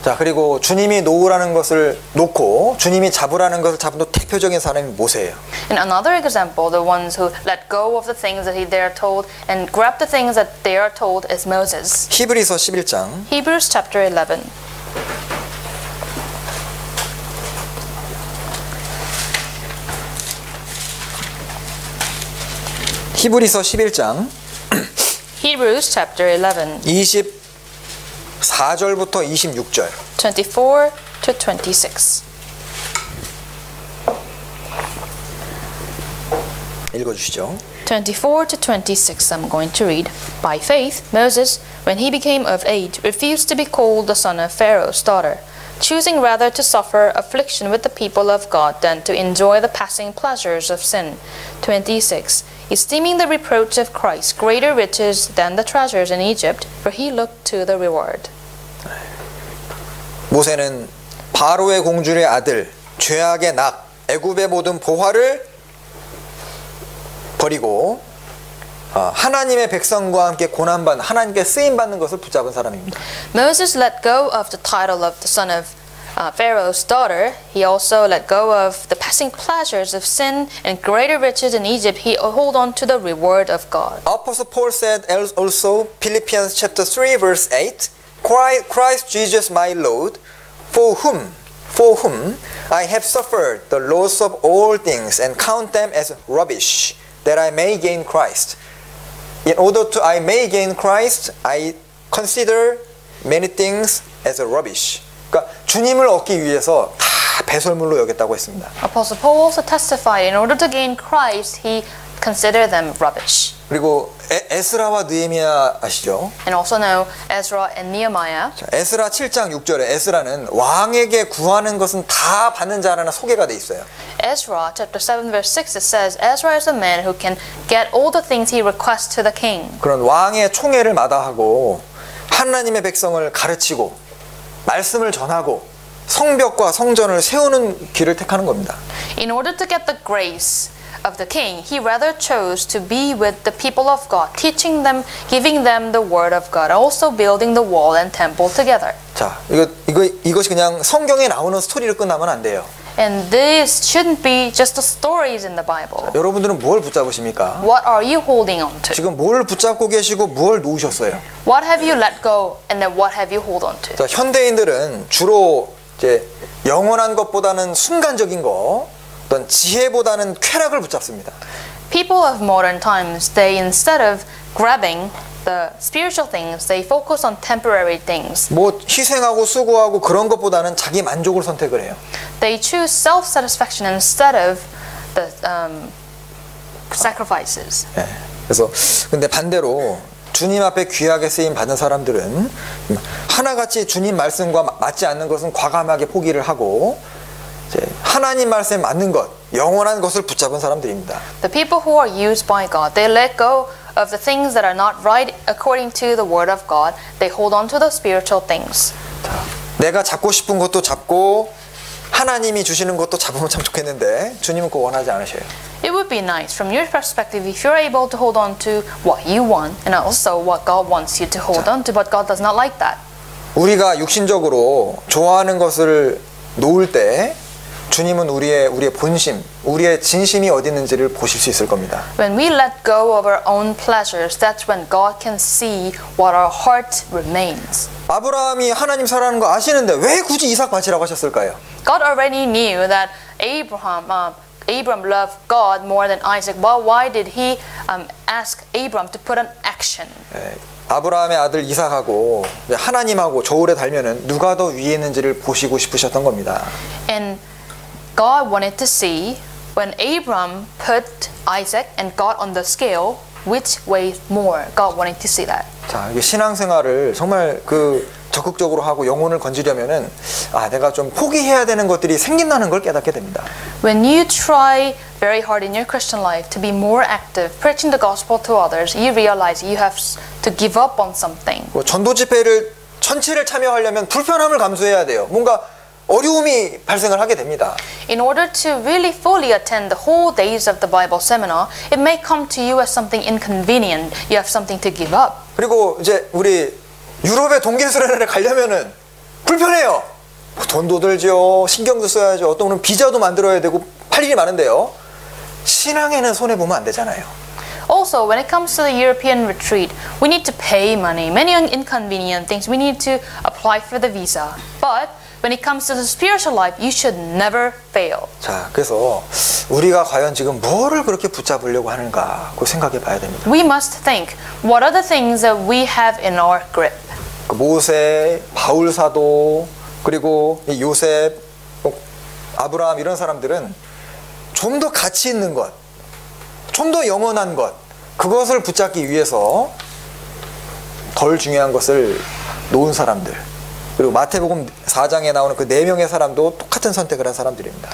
자, 그리고 주님이 놓으라는 것을 놓고 주님이 잡으라는 것을 잡은 또 대표적인 사람이 모세예요. In another example, the ones who let go of the things that they are told and grab the things that they are told is Moses. 히브리서 11장 Hebrews chapter 11. 히브리서 11장 Hebrews chapter 11, 24절부터 26절 24 to 26. 읽어주시죠. 24 to 26 I'm going to read. By faith, Moses, when he became of age, refused to be called the son of Pharaoh's daughter, choosing rather to suffer affliction with the people of God than to enjoy the passing pleasures of sin. 26. Esteeming the reproach of Christ greater riches than the treasures in Egypt, for he looked to the reward. 모세는 바로의 공주의 아들 죄악의 낙 애굽의 모든 보화를 버리고 하나님의 백성과 함께 고난받는 하나님께 쓰임받는 것을 붙잡은 사람입니다. Moses let go of the title of the son of Pharaoh's daughter. He also let go of the passing pleasures of sin and greater riches in Egypt. He hold on to the reward of God. Apostle Paul said also Philippians chapter 3 verse 8 Christ Jesus my Lord for whom I have suffered the loss of all things and count them as rubbish that I may gain Christ. In order to I may gain Christ, I consider many things as a rubbish. 그러니까 주님을 얻기 위해서 다 배설물로 여겼다고 했습니다. Apostle Paul also testified, in order to gain Christ, he consider them rubbish. 그리고 에스라와 느헤미야 아시죠? And also know Ezra and Nehemiah. 자, 에스라 7장 6절에 에스라는 왕에게 구하는 것은 다 받는 자라는 소개가 돼 있어요. Ezra chapter 7 verse 6 it says Ezra is a man who can get all the things he requests to the king. 그런 왕의 총애를 마다하고 하나님의 백성을 가르치고 말씀을 전하고 성벽과 성전을 세우는 길을 택하는 겁니다. In order to get the grace of the king, he rather chose to be with the people of God, teaching them, giving them the word of God, also building the wall and temple together. 자, 이것이 그냥 성경에 나오는 스토리로 끝나면 안 돼요. And this shouldn't be just the stories in the Bible. 여러분들은 뭘 붙잡으십니까? What are you holding on to? 지금 뭘 붙잡고 계시고 뭘 놓으셨어요? What have you let go and then what have you hold on to? 자, 현대인들은 주로 이제 영원한 것보다는 순간적인 거, 어떤 지혜보다는 쾌락을 붙잡습니다. People of modern times, they instead of grabbing the spiritual things, they focus on temporary things. 뭐 희생하고 수고하고 그런 것보다는 자기 만족을 선택을 해요. They choose self-satisfaction instead of the sacrifices. 예. 그래서 근데 반대로 주님 앞에 귀하게 쓰임 받은 사람들은 하나같이 주님 말씀과 맞지 않는 것은 과감하게 포기를 하고 이제 하나님 말씀에 맞는 것, 영원한 것을 붙잡은 사람들입니다. The people who are used by God, they let go of the things that are not right according to the word of God. They hold on to the spiritual things. 자, 내가 잡고 싶은 것도 잡고 하나님이 주시는 것도 잡으면 참 좋겠는데 주님은 그거 원하지 않으셔요. It would be nice from your perspective if you're able to hold on to what you want and also what God wants you to hold on to, but God does not like that. 우리가 육신적으로 좋아하는 것을 놓을 때 주님은 우리의 본심, 우리의 진심이 어디 있는지를 보실 수 있을 겁니다. When we let go of our own pleasures, that's when God can see what our heart remains. 아브라함이 하나님 사랑하는 거 아시는데 왜 굳이 이삭 바치라고 하셨을까요? God already knew that Abram loved God more than Isaac. But why did he ask Abram to put an action? 예, 아브라함의 아들 이삭하고 하나님하고 저울에 달면은 누가 더 위에 있는지를 보시고 싶으셨던 겁니다. And God wanted to see when Abram put Isaac and God on the scale, which weighed more. God wanted to see that. 자, 이게 신앙생활을 정말 적극적으로 하고 영혼을 건지려면은 내가 좀 포기해야 되는 것들이 생긴다는 걸 깨닫게 됩니다. When you try very hard in your Christian life to be more active, preaching the gospel to others, you realize you have to give up on something. 전도 집회를 전체를 참여하려면 불편함을 감수해야 돼요. 뭔가 어려움이 발생을 하게 됩니다. In order to really fully attend the whole days of the Bible seminar, it may come to you as something inconvenient. You have something to give up. 그리고 이제 우리 유럽의 동계수련회를 가려면은 불편해요. 돈도 들죠, 신경도 써야죠. 어떤 분은 비자도 만들어야 되고 할 일이 많은데요. 신앙에는 손해 보면 안 되잖아요. Also, when it comes to the European retreat, we need to pay money. Many inconvenient things. We need to apply for the visa. But when it comes to the spiritual life, you should never fail. 자, 그래서 우리가 과연 지금 뭐를 그렇게 붙잡으려고 하는가 그 생각해 봐야 됩니다. We must think, what are the things that we have in our grip? 모세, 바울 사도, 그리고 요셉, 아브라함 이런 사람들은 좀 더 가치 있는 것, 좀 더 영원한 것, 그것을 붙잡기 위해서 덜 중요한 것을 놓은 사람들. 그리고 마태복음 4장에 나오는 그 4명의 사람도 똑같은 선택을 한 사람들입니다.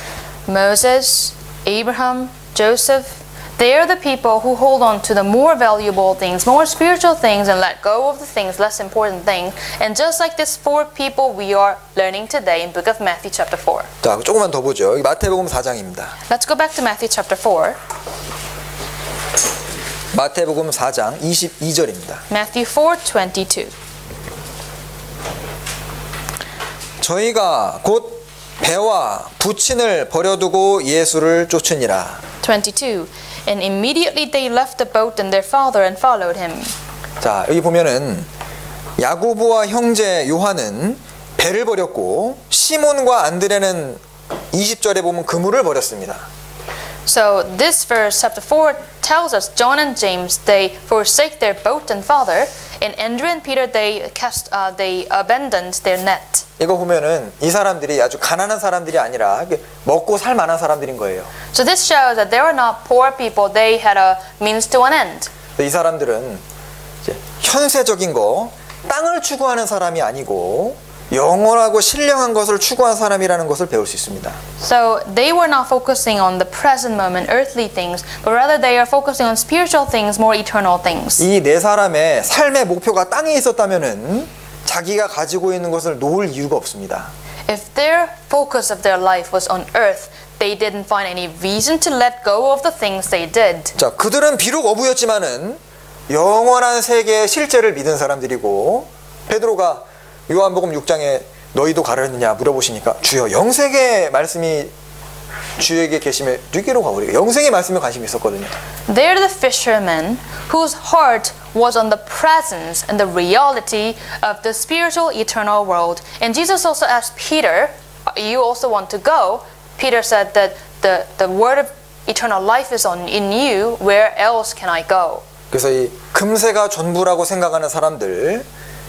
Moses, Abraham, Joseph, they are the people who hold on to the more valuable things, more spiritual things, and let go of the things, less important things. And just like these 4 people we are learning today in book of Matthew chapter 4. 자, 조금만 더 보죠. 여기 마태복음 4장입니다. Let's go back to Matthew chapter 4. 마태복음 4장 22절입니다. Matthew 4:22. 저희가 곧 배와 부친을 버려두고 예수를 쫓으니라. 22. And immediately they left the boat and their father and followed him. 자, 여기 보면은 야고보와 형제 요한은 배를 버렸고 시몬과 안드레는 20절에 보면 그물을 버렸습니다. So this verse chapter 4 tells us John and James they forsake their boat and father, In Andrew and Peter, they abandoned their net. 이거 보면은 이 사람들이 아주 가난한 사람들이 아니라 먹고 살 만한 사람들인 거예요. So this shows that they were not poor people. They had a means to an end. 이 사람들은 이제 현세적인 거, 땅을 추구하는 사람이 아니고 영원하고 신령한 것을 추구한 사람이라는 것을 배울 수 있습니다. So they were not focusing on the present moment, earthly things, but rather they are focusing on spiritual things, more eternal things. 이 네 사람의 삶의 목표가 땅에 있었다면은 자기가 가지고 있는 것을 놓을 이유가 없습니다. If their focus of their life was on earth, they didn't find any reason to let go of the things they did. 자, 그들은 비록 어부였지만은 영원한 세계의 실제를 믿은 사람들이고 베드로가 요한복음 6장에 너희도 가르느냐 물어보시니까 주여 영생의 말씀이 주에게 계심에 누구로 가버리고 영생의 말씀에 관심이 있었거든요. They're the fishermen whose heart was on the presence and the reality of the spiritual eternal world. And Jesus also asked Peter, you also want to go? Peter said that the word of eternal life is in you. Where else can I go? 그래서 이 금세가 전부라고 생각하는 사람들,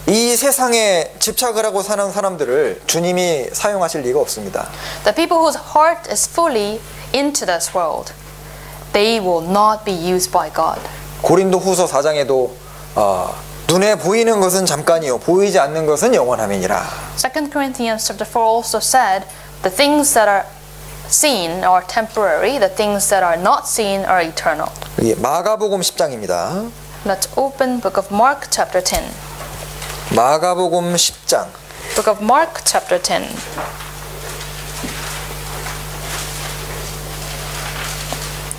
이 세상에 집착을 하고 사는 사람들을 주님이 사용하실 리가 없습니다. The people whose heart is fully into this world, they will not be used by God. 고린도후서 4장에도 눈에 보이는 것은 잠깐이요 보이지 않는 것은 영원함이니라. 2 Corinthians chapter 4 also said, the things that are seen are temporary, the things that are not seen are eternal. 여기 마가복음 10장입니다. Let's open book of Mark chapter 10. 마가복음 10장 Book of Mark chapter 10.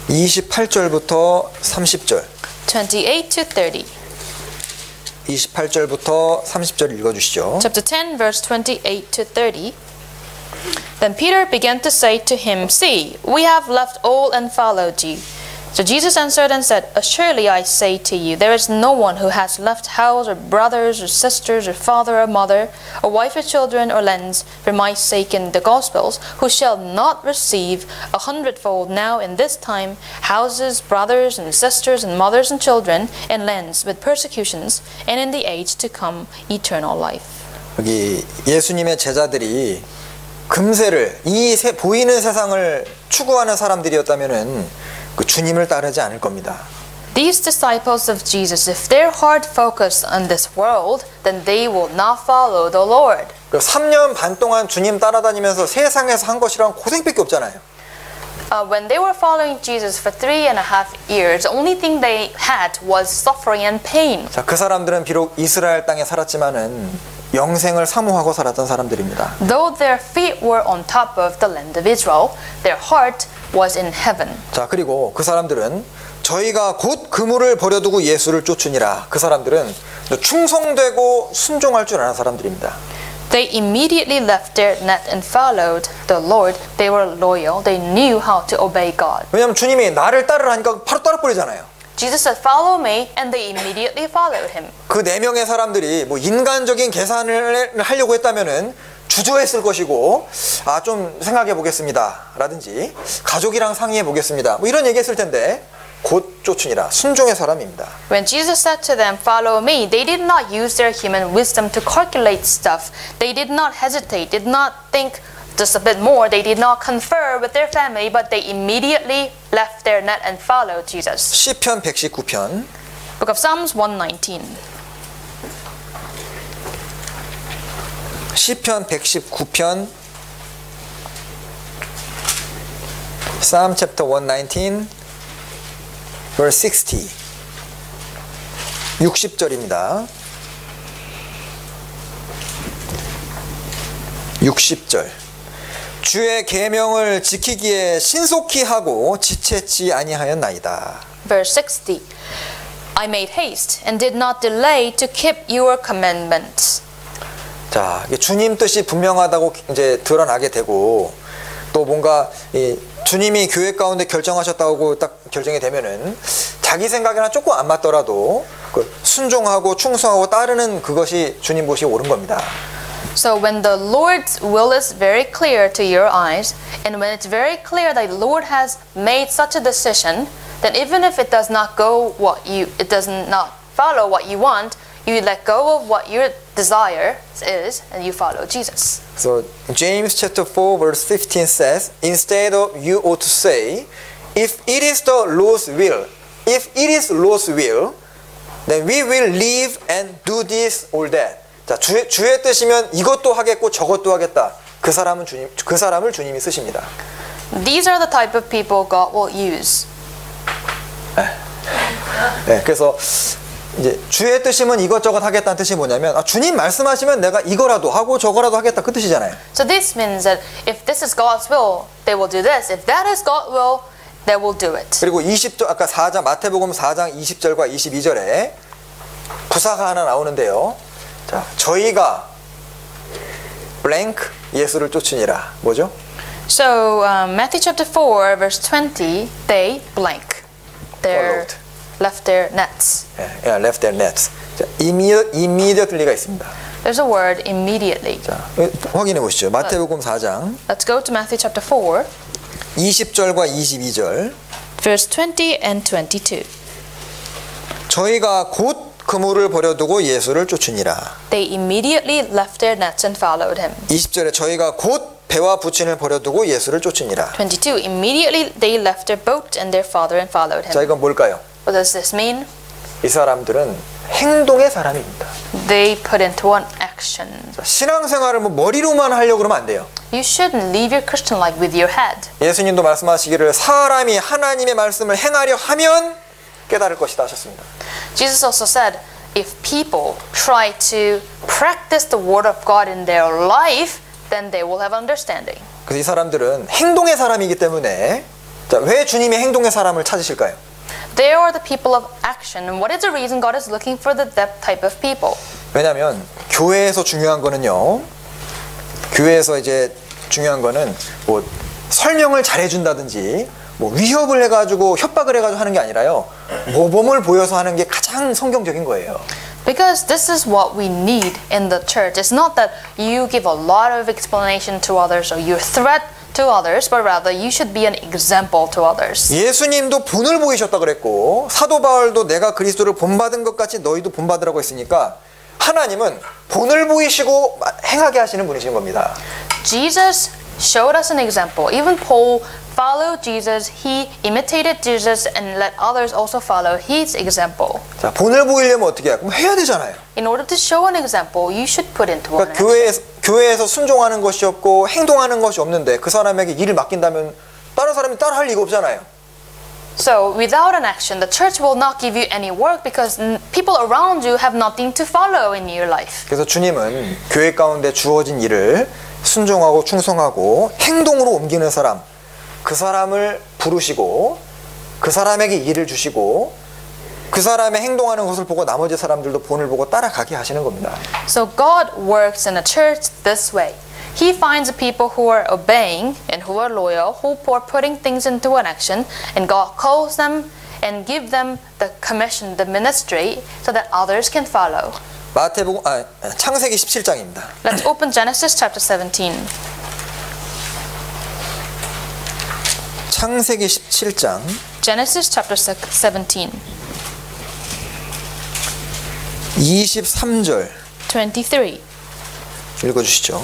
(28절부터 30절) 28 to 30. 28절부터 30절 읽어주시죠. Chapter 10, verse 28 to 30. Then Peter began to say to him, See, we have left all and followed you. So Jesus answered and said, Surely I say to you, there is no one who has left house or brothers or sisters or father or mother or wife or children or lands for my sake in the Gospels, who shall not receive 100-fold now in this time houses, brothers and sisters and mothers and children and lands with persecutions, and in the age to come eternal life. 여기 예수님의 제자들이 금세를 보이는 세상을 추구하는 사람들이었다면은 그 주님을 따르지 않을 겁니다. These disciples of Jesus, if their heart focused on this world, then they will not follow the Lord. 3년 반 동안 주님 따라다니면서 세상에서 한 것이란 고생밖에 없잖아요. When they were following Jesus for 3.5 years, the only thing they had was suffering and pain. 자, 그 사람들은 비록 이스라엘 땅에 살았지만은 영생을 사모하고 살았던 사람들입니다. Though their feet were on top of the land of Israel, their heart was in heaven. 자, 그리고 그 사람들은 저희가 곧 그물을 버려두고 예수를 쫓으니라. 그 사람들은 충성되고 순종할 줄 아는 사람들입니다. They immediately left their net and followed the Lord. They were loyal. They knew how to obey God. 왜냐하면 주님이 나를 따르라니까 바로 따라버리잖아요. Jesus said, "Follow me," and they immediately followed him. 그 4명의 사람들이 뭐 인간적인 계산을 하려고 했다면은 주저했을 것이고, 좀 생각해 보겠습니다 라든지 가족이랑 상의해 보겠습니다 뭐 이런 얘기했을 텐데 곧 쫓으니라. 순종의 사람입니다. When Jesus said to them, "Follow me," they did not use their human wisdom to calculate stuff. They did not hesitate, did not think just a bit more. They did not confer with their family, but they immediately left their net and followed Jesus. 시편 119편 Book of Psalms 119. 시편 119편 Psalm chapter 119 verse 60 60절입니다. 60절 주의 계명을 지키기에 신속히 하고 지체치 아니하였나이다. Verse 60. I made haste and did not delay to keep your commandments. 자, 주님 뜻이 분명하다고 이제 드러나게 되고 또 뭔가 주님이 교회 가운데 결정하셨다고 딱 결정이 되면은 자기 생각이랑 조금 안 맞더라도 순종하고 충성하고 따르는 그것이 주님 보시기에 옳은 겁니다. So when the Lord's will is very clear to your eyes, and when it's very clear that the Lord has made such a decision, then even if it does not go it does not follow what you want, you let go of what your desire is and you follow Jesus. So James chapter 4 verse 15 says, instead of you ought to say, if it is the Lord's will, if it is Lord's will, then we will live and do this or that. 자, 주의 뜻이면 이것도 하겠고 저것도 하겠다. 그 사람을 주님이 쓰십니다. These are the type of people God will use. 네, 그래서 이제 주의 뜻이면 이것저것 하겠다는 뜻이 뭐냐면 주님 말씀하시면 내가 이거라도 하고 저거라도 하겠다 그 뜻이잖아요. So this means that if this is God's will, they will do this. If that is God's will, they will do it. 그리고 20절 아까 4장 마태복음 4장 20절과 22절에 부사가 하나 나오는데요. 자, 저희가 blank 예수를 쫓으니라. 뭐죠? So Matthew chapter 4 verse 20, they blank. They left their nets. Yeah, left their nets. 자, immediately가 있습니다. There's a word immediately. 자, 확인해 보시죠. 마태복음 4장 Let's go to Matthew chapter 4, 20절과 22절. verse 20 and 22. 저희가 곧 그물을 버려두고 예수를 쫓으니라. They immediately left their nets and followed him. 20절에 저희가 곧 배와 부친을 버려두고 예수를 쫓으니라. 22. Immediately they left their boat and their father and followed 자, him. 이건 뭘까요? What does this mean? 이 사람들은 행동의 사람입니다. They put into an action. 자, 신앙생활을 뭐 머리로만 하려고 그러면 안 돼요. You shouldn't live your Christian life with your head. 예수님도 말씀하시기를 사람이 하나님의 말씀을 행하려 하면 깨달을 것이다 하셨습니다. Jesus also said, if people try to practice the word of God in their life, then they will have understanding. 그래서 이 사람들은 행동의 사람이기 때문에 자, 왜 주님이 행동의 사람을 찾으실까요? They are the people of action. And what is the reason God is looking for that type of people? 왜냐하면 교회에서 중요한 거는요. 교회에서 이제 중요한 거는 뭐 설명을 잘 해준다든지 뭐 위협을 해가지고 협박을 해가지고 하는 게 아니라요. 모범을 보여서 하는 게 가장 성경적인 거예요. Because this is what we need in the church. It's not that you give a lot of explanation to others or you threat to others, but rather you should be an example to others. 예수님도 본을 보이셨다 그랬고 사도 바울도 내가 그리스도를 본받은 것 같이 너희도 본받으라고 했으니까 하나님은 본을 보이시고 행하게 하시는 분이신 겁니다. Jesus showed us an example. Even Paul followed Jesus. He imitated Jesus and let others also follow his example. 자, 본을 보이려면 어떻게 해야? 그럼 해야 되잖아요. In order to show an example, you should put into one 그러니까 action. 교회에서 순종하는 것이 없고 행동하는 것이 없는데 그 사람에게 일을 맡긴다면 다른 사람이 따라 할 리가 없잖아요. So without an action, the church will not give you any work because people around you have nothing to follow in your life. 그래서 주님은 교회 가운데 주어진 일을 순종하고 충성하고 행동으로 옮기는 사람, 그 사람을 부르시고 그 사람에게 일을 주시고 그 사람의 행동하는 것을 보고 나머지 사람들도 본을 보고 따라가게 하시는 겁니다. So God works in a church this way. He finds the people who are obeying and who are loyal, who are putting things into an action, and God calls them and give them the commission, the ministry, so that others can follow. 창세기 17장입니다. Let's open Genesis chapter 17. 창세기 17장 Genesis chapter 17. 23절 23. 읽어주시죠.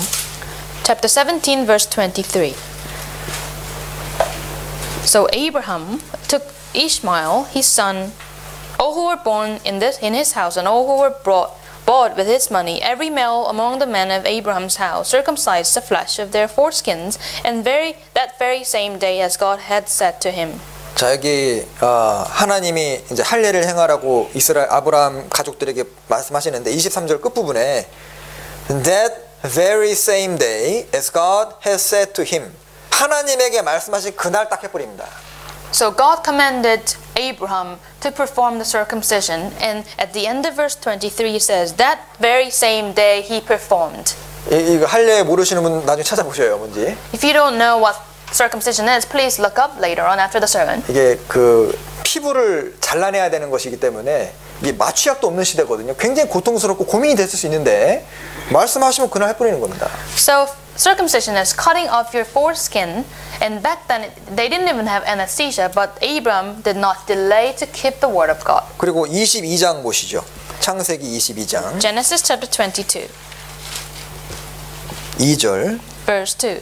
Chapter 17, verse 23. So Abraham took Ishmael, his son, all who were born in his house, and all who were bought with his money, every male among the men of Abraham's house, circumcised the flesh of their foreskins, and that very same day as God had said to him. 자, 여기 하나님이 이제 할례를 행하라고 이스라엘 아브라함 가족들에게 말씀하시는데 23절 끝부분에 That very same day as God has said to him 하나님에게 말씀하신 그날 딱 해버립니다. So God commanded Abraham to perform the circumcision, and at the end of verse 23 he says, that very same day he performed. 이거 할례 모르시는 분 나중에 찾아보셔요, 뭔지. If you don't know what circumcision is, please look up later on after the sermon. 이게 그 피부를 잘라내야 되는 것이기 때문에 이게 마취약도 없는 시대거든요. 굉장히 고통스럽고 고민이 됐을 수 있는데 말씀하시면 그날 해버리는 겁니다. So circumcision is cutting off your foreskin, and back then they didn't even have anesthesia, but Abraham did not delay to keep the word of God. 그리고 22장 보시죠. 창세기 22장 Genesis chapter 22, 2절 verse 2.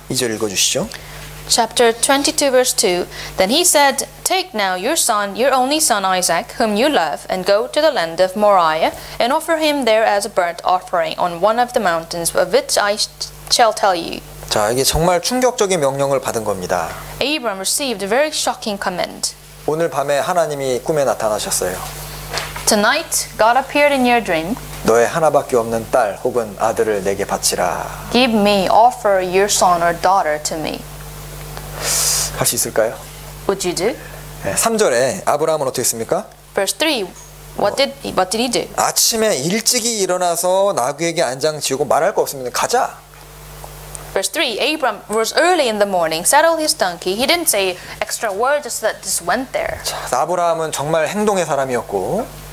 2절 읽어주시죠. Chapter 22, verse 2. Then he said, Take now your son, your only son Isaac, whom you love, and go to the land of Moriah, and offer him there as a burnt offering on one of the mountains of which I shall tell you. 자, 이게 정말 충격적인 명령을 받은 겁니다. Abram received a very shocking command. 오늘 밤에 하나님이 꿈에 나타나셨어요. Tonight, God appeared in your dream. 너의 하나밖에 없는 딸 혹은 아들을 내게 바치라. Give me, offer your son or daughter to me. 할 수 있을까요? Would you do? 3절에 아브라함은 어떻게 했습니까? Verse 3. What did he do? 아침에 일찍이 일어나서 나귀에게 안장 지우고 말할 거 없으면 가자. Verse 3. Abram rose early in the morning, saddled his donkey. He didn't say extra word, just went there. 자, 아브라함은 정말 행동의 사람이었고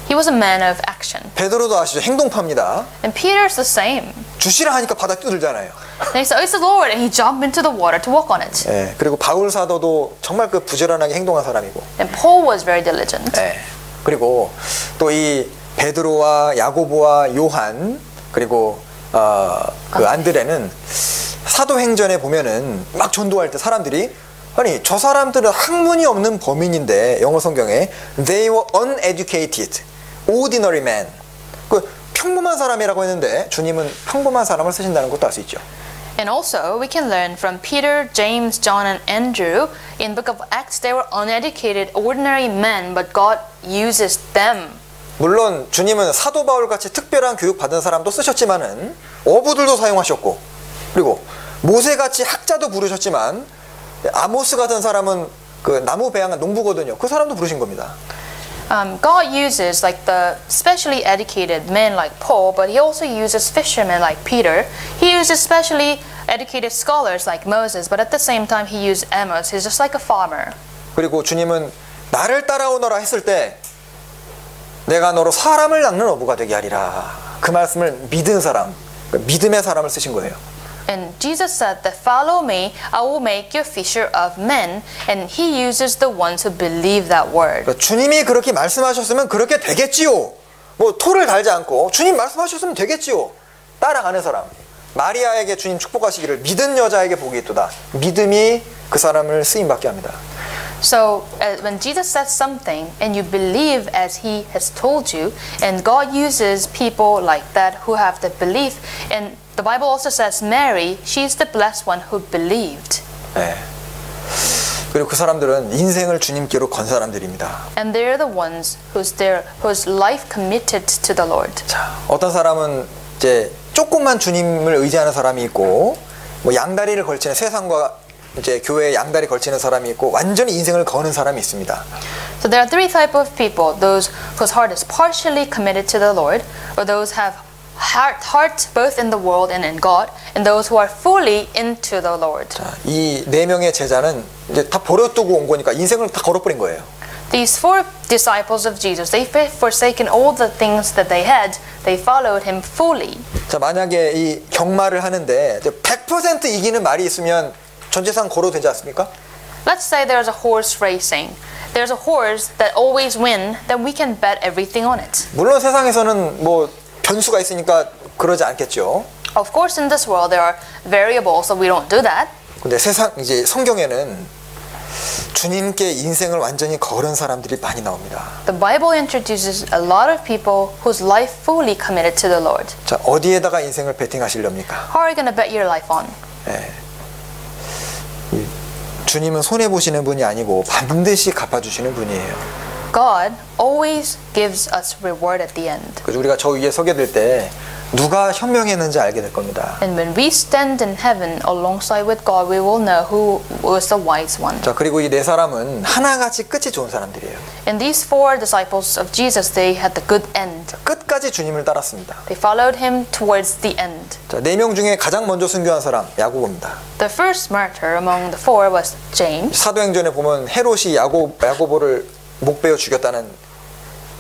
He was a man of action. 베드로도 아시죠? 행동파입니다. And Peter's the same. 주시라 하니까 바다 뛰어들잖아요. And he said, It's the Lord. And he jumped into the water to walk on it. 예, 그리고 바울 사도도 정말 그 부지런하게 행동한 사람이고. And Paul was very diligent. 예, 그리고 또 이 베드로와 야고보와 요한 그리고 그 안드레는 사도행전에 보면은 막 전도할 때 사람들이 아니 저 사람들은 학문이 없는 범인인데 영어 성경에 they were uneducated, ordinary men. 그 평범한 사람이라고 했는데 주님은 평범한 사람을 쓰신다는 것도 알 수 있죠. And also, we can learn from Peter, James, John, and Andrew. In the book of Acts, they were uneducated, ordinary men, but God uses them. 물론 주님은 사도 바울 같이 특별한 교육 받은 사람도 쓰셨지만은 어부들도 사용하셨고 그리고 모세 같이 학자도 부르셨지만 아모스 같은 사람은 그 나무 배양한 농부거든요. 그 사람도 부르신 겁니다. God uses like the specially educated men like Paul, but he also uses fishermen like Peter. He uses specially educated scholars like Moses, but at the same time he used Amos. He's just like a farmer. 그리고 주님은 나를 따라오너라 했을 때 내가 너로 사람을 낚는 어부가 되게 하리라. 그 말씀을 믿은 사람, 믿음의 사람을 쓰신 거예요. And Jesus said that follow me, I will make you fisher of men. And he uses the ones who believe that word. 그러니까 주님이 그렇게 말씀하셨으면 그렇게 되겠지요. 뭐 토를 달지 않고 주님 말씀하셨으면 되겠지요. 따라가는 사람. 마리아에게 주님 축복하시기를 믿은 여자에게 복이 있도다. 믿음이 그 사람을 쓰임받게 합니다. So when Jesus says something and you believe as he has told you, and God uses people like that who have the belief, and the Bible also says Mary, she's the blessed one who believed. 네. 그리고 그 사람들은 인생을 주님께로 건 사람들입니다. And they're the ones whose life committed to the Lord. 자, 어떤 사람은 이제 조금만 주님을 의지하는 사람이 있고, 뭐 양다리를 걸치는 세상과 이제 교회에 양다리 걸치는 사람이 있고, 완전히 인생을 거는 사람이 있습니다. So there are three types of people: those whose heart is partially committed to the Lord, or those have heart both in the world and in God, and those who are fully into the Lord. 자, 이 네 명의 제자는 이제 다 버려두고 온 거니까 인생을 다 걸어버린 거예요. These four disciples of Jesus, they forsaken all the things that they had. They followed him fully. 자, 만약에 이 경마를 하는데 100% 이기는 말이 있으면 전재산 걸어도 되지 않습니까? Let's say there's a horse racing. There's a horse that always wins, then we can bet everything on it. 물론 세상에서는 뭐 변수가 있으니까 그러지 않겠죠. Of course, in this world there are variables, so we don't do that. 근데 이제 성경에는 주님께 인생을 완전히 걸은 사람들이 많이 나옵니다. The Bible introduces a lot of people whose life fully committed to the Lord. 자, 어디에다가 인생을 베팅하시렵니까? How are you going to bet your life on? 예. 주님은 손해 보시는 분이 아니고 반드시 갚아주시는 분이에요. God always gives us reward at the end. 그래서 우리가 저 위에 서게 될 때 누가 현명했는지 알게 될 겁니다. And when we stand in heaven alongside with God, we will know who was the wise one. 자, 그리고 이 네 사람은 하나같이 끝이 좋은 사람들이에요. And these four disciples of Jesus, they had the good end. 끝까지 주님을 따랐습니다. They followed him towards the end. 자, 네 명 중에 가장 먼저 순교한 사람 야고보입니다. The first martyr among the four was James. 사도행전에 보면 헤롯이 야고보를 목 베어 죽였다는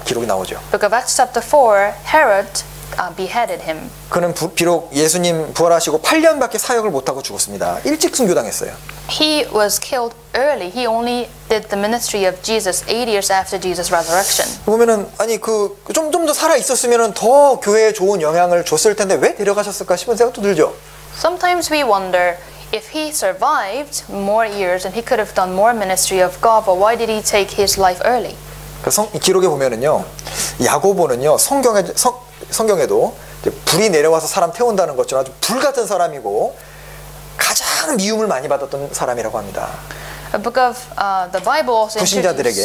기록이 나오죠. Book of Acts chapter 4, Herod beheaded him. 그는 비록 예수님 부활하시고 8년밖에 사역을 못하고 죽었습니다. 일찍 순교당했어요. He was killed early. He only did the ministry of Jesus 8 years after Jesus' resurrection. 보면은 아니 그 좀 더 살아 있었으면은 더 교회에 좋은 영향을 줬을 텐데 왜 데려가셨을까 싶은 생각도 들죠. Sometimes we wonder if he survived more years and he could have done more ministry of God, but why did he take his life early? 그 기록에 보면은요, 야고보는요 성경에도 이제 불이 내려와서 사람 태운다는 것처럼 아주 불 같은 사람이고 가장 미움을 많이 받았던 사람이라고 합니다. A book of the Bible also 불신자들에게.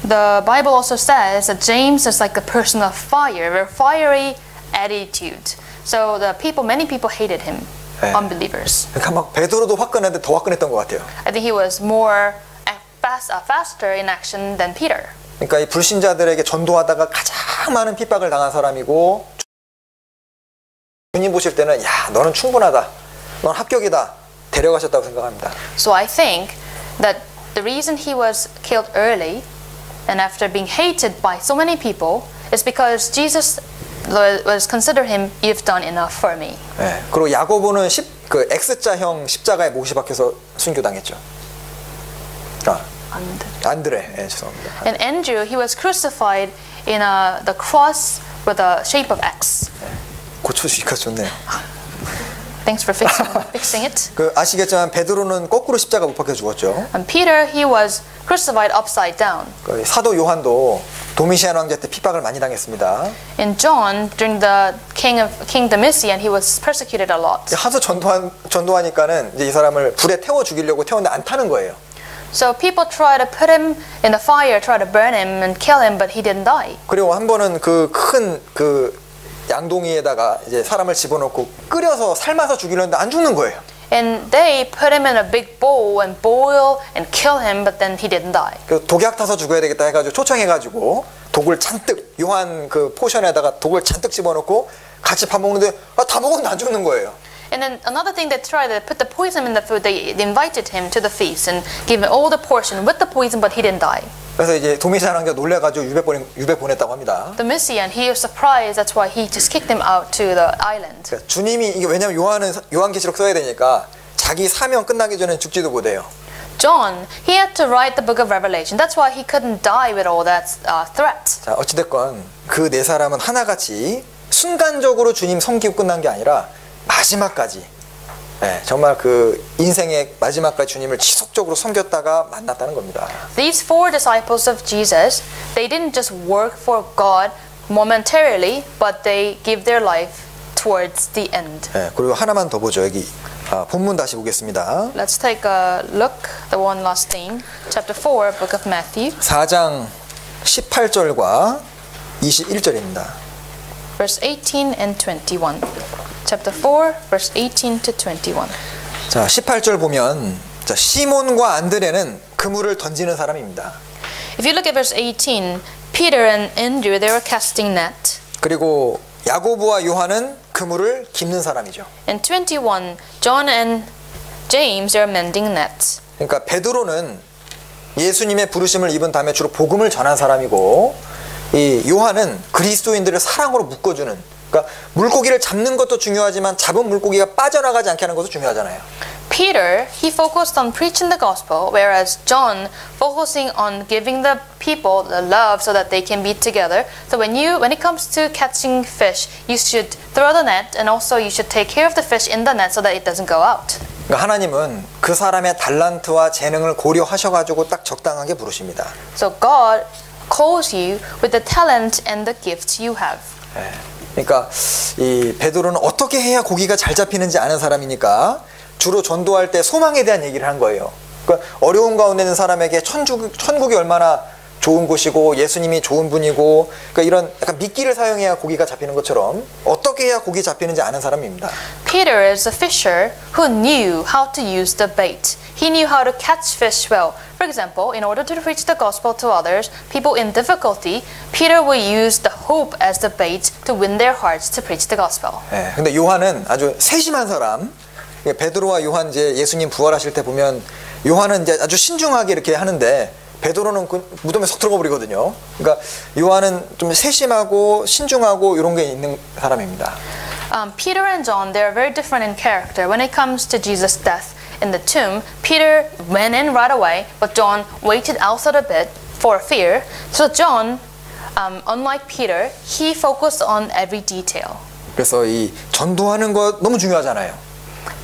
The Bible also says that James is like a person of fire, a fiery attitude. So the people, many people hated him, 네. unbelievers. 그러니까 막 베드로도 화끈했는데 더 화끈했던 것 같아요. I think he was more faster in action than Peter. 그러니까 이 불신자들에게 전도하다가 가장 많은 핍박을 당한 사람이고 주님 보실 때는 야 너는 충분하다, 넌 합격이다 데려가셨다고 생각합니다. So I think that the reason he was killed early and after being hated by so many people is because Jesus was considered him, you've done enough for me. 네. 그리고 야고보는 그 X자형 십자가에 못이 박혀서 순교당했죠. 안드레, 네, 죄송합니다. And Andrew, he was crucified in the cross with a shape of X. 고쳐주니까 좋네요. Thanks for fixing it. 그 아시겠지만 베드로는 거꾸로 십자가 못 박혀 죽었죠. And Peter, he was crucified upside down. 그 사도 요한도 도미시안 왕자 때 핍박을 많이 당했습니다. And John, during the King Domitian, he was persecuted a lot. 하도 전도하니까는 이제 이 사람을 불에 태워 죽이려고 태웠는데 안 타는 거예요. So people try to put him in the fire, try to burn him and kill him, but he didn't die. 그리고 한 번은 그 큰 양동이에다가 이제 사람을 집어넣고 끓여서 삶아서 죽이려는데 안 죽는 거예요. And they put him in a big bowl and boil and kill him, but then he didn't die. 그 독약 타서 죽어야 되겠다 해가지고 초청해가지고 독을 잔뜩 요한 그 포션에다가 독을 잔뜩 집어넣고 같이 밥 먹는데 다 먹었는데 안 죽는 거예요. And then another thing, they tried to put the poison in the food. They invited him to the feast and gave him all the portion with the poison, but he didn't die. 그래서 이제 도미시안 왕자 놀래가지고 유배 보냈다고 합니다. Domitian, he was surprised. That's why he just kicked him out to the island. 그러니까 주님이 이게 왜냐면 요한계시록 써야 되니까 자기 사명 끝나기 전에 죽지도 못해요. John, he had to write the book of Revelation. That's why he couldn't die with all that threat. 자 어찌됐건 그 네 사람은 하나같이 순간적으로 주님 섬기고 끝난 게 아니라 마지막까지 정말 그 인생의 마지막까지 주님을 지속적으로 섬겼다가 만났다는 겁니다. These four disciples of Jesus, they didn't just work for God momentarily, but they give their life towards the end. 그리고 하나만 더 보죠. 여기 본문 다시 보겠습니다. Let's take a look, the one last thing. Chapter 4, book of Matthew. 4장 18절과 21절입니다. Verse 18 and 21. Chapter 4, verse 18 to 21. 자, 18절 보면 자, 시몬과 안드레는 그물을 던지는 사람입니다. If you look at verse 18, Peter and Andrew, they were casting net. 그리고 야고보와 요한은 그물을 깁는 사람이죠. And 21, John and James, they are mending nets. 그러니까 베드로는 예수님의 부르심을 입은 다음에 주로 복음을 전한 사람이고 이 요한은 그리스도인들을 사랑으로 묶어주는 그러니까 물고기를 잡는 것도 중요하지만 잡은 물고기가 빠져나가지 않게 하는 것도 중요하잖아요. Peter, he focused on preaching the gospel, whereas John focusing on giving the people the love so that they can be together. So when it comes to catching fish, you should throw the net and also you should take care of the fish in the net so that it doesn't go out. 그러니까 하나님은 그 사람의 달란트와 재능을 고려하셔가지고 딱 적당하게 부르십니다. So God calls you with the talent and the gifts you have. 그러니까 이 베드로는 어떻게 해야 고기가 잘 잡히는지 아는 사람이니까 주로 전도할 때 소망에 대한 얘기를 한 거예요. 그러니까 어려운 가운데 있는 사람에게 천국이 얼마나 좋은 곳이고 예수님이 좋은 분이고 그러니까 이런 약간 미끼를 사용해야 고기가 잡히는 것처럼 어떻게 해야 고기 잡히는지 아는 사람입니다. Peter is a fisher who knew how to use the bait. He knew how to catch fish well. For example, in order to preach the gospel to others, people in difficulty, Peter will use the hope as the bait to win their hearts to preach the gospel. 근데 요한은 아주 세심한 사람. 베드로와 요한 이제 예수님 부활하실 때 보면 요한은 이제 아주 신중하게 이렇게 하는데 베드로는 그 무덤에 쏙 들어가 버리거든요. 그러니까 요한은 좀 세심하고 신중하고 이런 게 있는 사람입니다. Peter and John, they are very different in character. When it comes to Jesus' death in the tomb, Peter went in right away, but John waited outside a bit for fear. So John, unlike Peter, he focused on every detail. 그래서 이 전도하는 거 너무 중요하잖아요.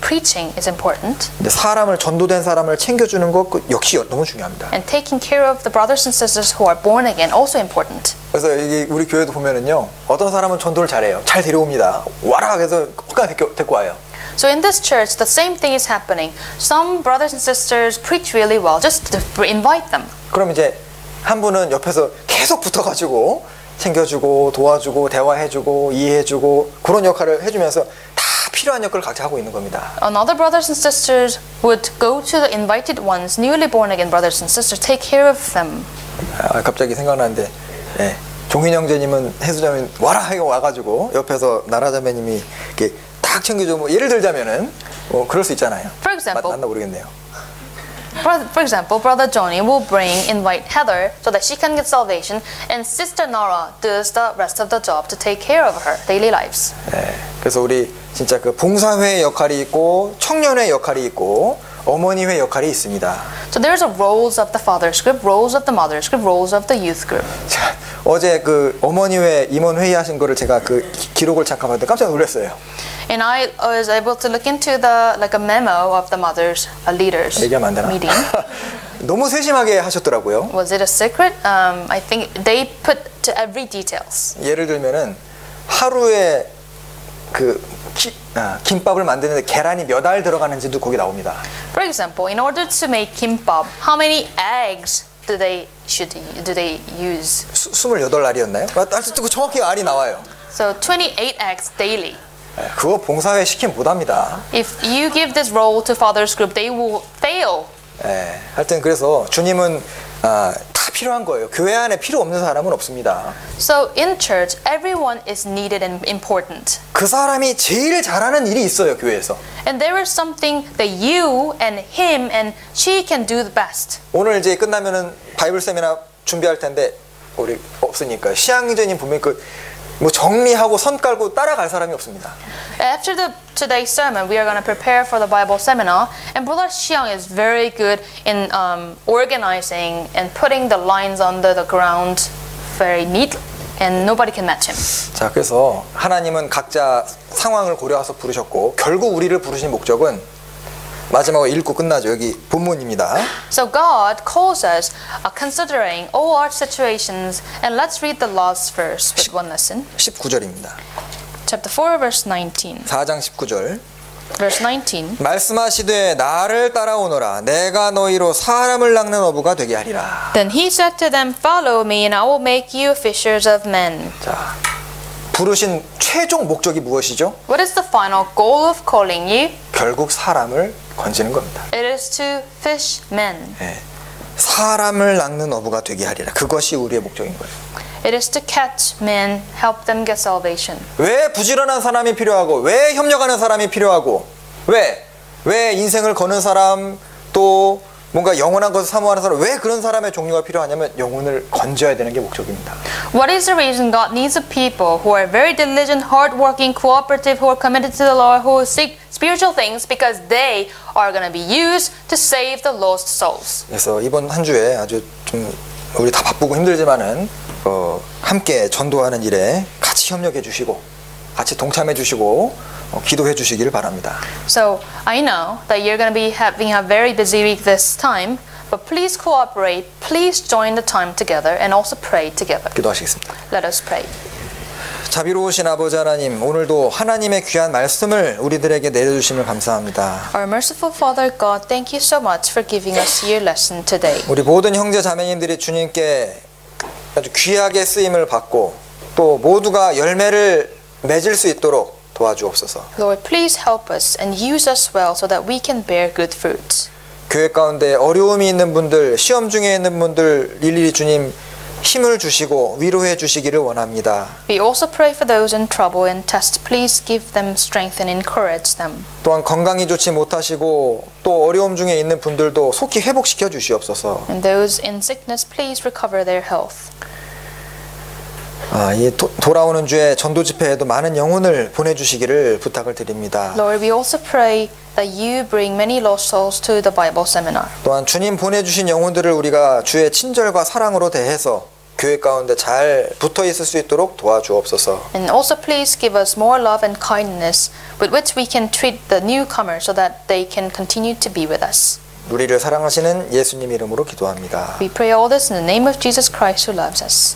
Preaching is important. 근데 사람을 전도된 사람을 챙겨주는 것 역시 너무 중요합니다. And taking care of the brothers and sisters who are born again also important. 그래서 이게 우리 교회도 보면은요, 어떤 사람은 전도를 잘해요. 잘 데려옵니다. 와라 해서 헛간 데리고 와요. So in this church, the same thing is happening. Some brothers and sisters preach really well. Just to invite them. 그럼 이제 한 분은 옆에서 계속 붙어가지고 챙겨주고 도와주고 대화해주고 이해해주고 그런 역할을 해주면서 다 필요한 역할을 각자 하고 있는 겁니다. Another brothers and sisters would go to the invited ones, newly born again brothers and sisters, take care of them. 갑자기 생각나는데, 예, 종인 형제님은 해수자매 와라 하고 와가지고 옆에서 나라자매님이 이렇게 딱 챙겨줘. 뭐 예를 들자면은 뭐 그럴 수 있잖아요. For example, 맞나 모르겠네요. For example, brother Johnny will invite Heather so that she can get salvation, and sister Nora does the rest of the job to take care of her daily lives. 예, 그래서 우리 진짜 그 봉사회 역할이 있고 청년회 역할이 있고 어머니회 역할이 있습니다. So there's a roles of the fathers group, roles of the mothers group, roles of the youth group. 자, 어제 그 어머니회 임원 회의하신 거를 제가 그 기록을 잠깐 봤는데 깜짝 놀랐어요. And I was able to look into the a memo of the mothers leaders 얘기하면 안 되나? meeting. 너무 세심하게 하셨더라고요. Was it a secret? I think they put to every details. 예를 들면은 하루에 그 김밥을 만드는데 계란이 몇 알 들어가는지도 거기 나옵니다. For example, in order to make kimbap, how many eggs do they use? 28알이었나요? 하여튼 정확히 알이 나와요. So 28 eggs daily. 그거 봉사회 시키면 못합니다. If you give this role to fathers group, they will fail. 하여튼 그래서 주님은 다 필요한 거예요. 교회 안에 필요 없는 사람은 없습니다. So in church, everyone is needed and important. 그 사람이 제일 잘하는 일이 있어요, 교회에서. And there is something that you and him and she can do the best. 오늘 이제 끝나면은 바이블 세미나 준비할 텐데 우리 없으니까 시향제님 보면 뭐 정리하고 선 깔고 따라갈 사람이 없습니다. After today's sermon, we are going to prepare for the Bible seminar, and Brother Xiang is very good in organizing and putting the lines under the ground very neatly, and nobody can match him. 자, 그래서 하나님은 각자 상황을 고려해서 부르셨고 결국 우리를 부르신 목적은 마지막으로 읽고 끝나죠. 여기 본문입니다. So God calls us considering all our situations, and let's read the last verse with one lesson. 19절입니다. Chapter 4, verse 19. 4장 19절. Verse 19. 말씀하시되 나를 따라오너라 내가 너희로 사람을 낚는 어부가 되게 하리라. Then he said to them, Follow me, and I will make you fishers of men. 자, 부르신 최종 목적이 무엇이죠? What is the final goal of calling you? 결국 사람을 건지는 겁니다. It is to fish men. 사람을 낚는 어부가 되게 하리라. 그것이 우리의 목적인 거예요. It is to catch men, help them get salvation. 왜 부지런한 사람이 필요하고 왜 협력하는 사람이 필요하고 왜 인생을 거는 사람 또 뭔가 영원한 것을 사모하는 사람 왜 그런 사람의 종류가 필요하냐면 영혼을 건져야 되는 게 목적입니다. What is the reason God needs a people who are very diligent, hardworking, cooperative, who are committed to the Lord, who seek spiritual things because they are going to be used to save the lost souls. 그래서 이번 한 주에 아주 좀 우리 다 바쁘고 힘들지만은 함께 전도하는 일에 같이 협력해 주시고 같이 동참해 주시고 기도해 주시기를 바랍니다. So I know that you're going to be having a very busy week this time, but please cooperate, please join the time together and also pray together. 기도하시겠습니다. Let us pray. 자비로우신 아버지 하나님, 오늘도 하나님의 귀한 말씀을 우리들에게 내려주심을 감사합니다. Our merciful Father God, thank you so much for giving us your lesson today. 우리 모든 형제 자매님들이 주님께 아주 귀하게 쓰임을 받고 또 모두가 열매를 맺을 수 있도록 도와주옵소서. Lord, please help us and use us well so that we can bear good fruits. 교회 가운데 어려움이 있는 분들, 시험 중에 있는 분들 일일이 주님 힘을 주시고 위로해 주시기를 원합니다. We also pray for those in trouble and test. Please give them strength and encourage them. 또한 건강이 좋지 못하시고 또 어려움 중에 있는 분들도 속히 회복시켜 주시옵소서. And those in sickness, please recover their health. 이 돌아오는 주에 전도 집회에도 많은 영혼을 보내주시기를 부탁을 드립니다. Lord, we also pray that you bring many lost souls to the Bible seminar. 또한 주님 보내주신 영혼들을 우리가 주의 친절과 사랑으로 대해서 교회 가운데 잘 붙어 있을 수 있도록 도와주옵소서. And also please give us more love and kindness with which we can treat the newcomers so that they can continue to be with us. 우리를 사랑하시는 예수님 이름으로 기도합니다. We pray all this in the name of Jesus Christ who loves us.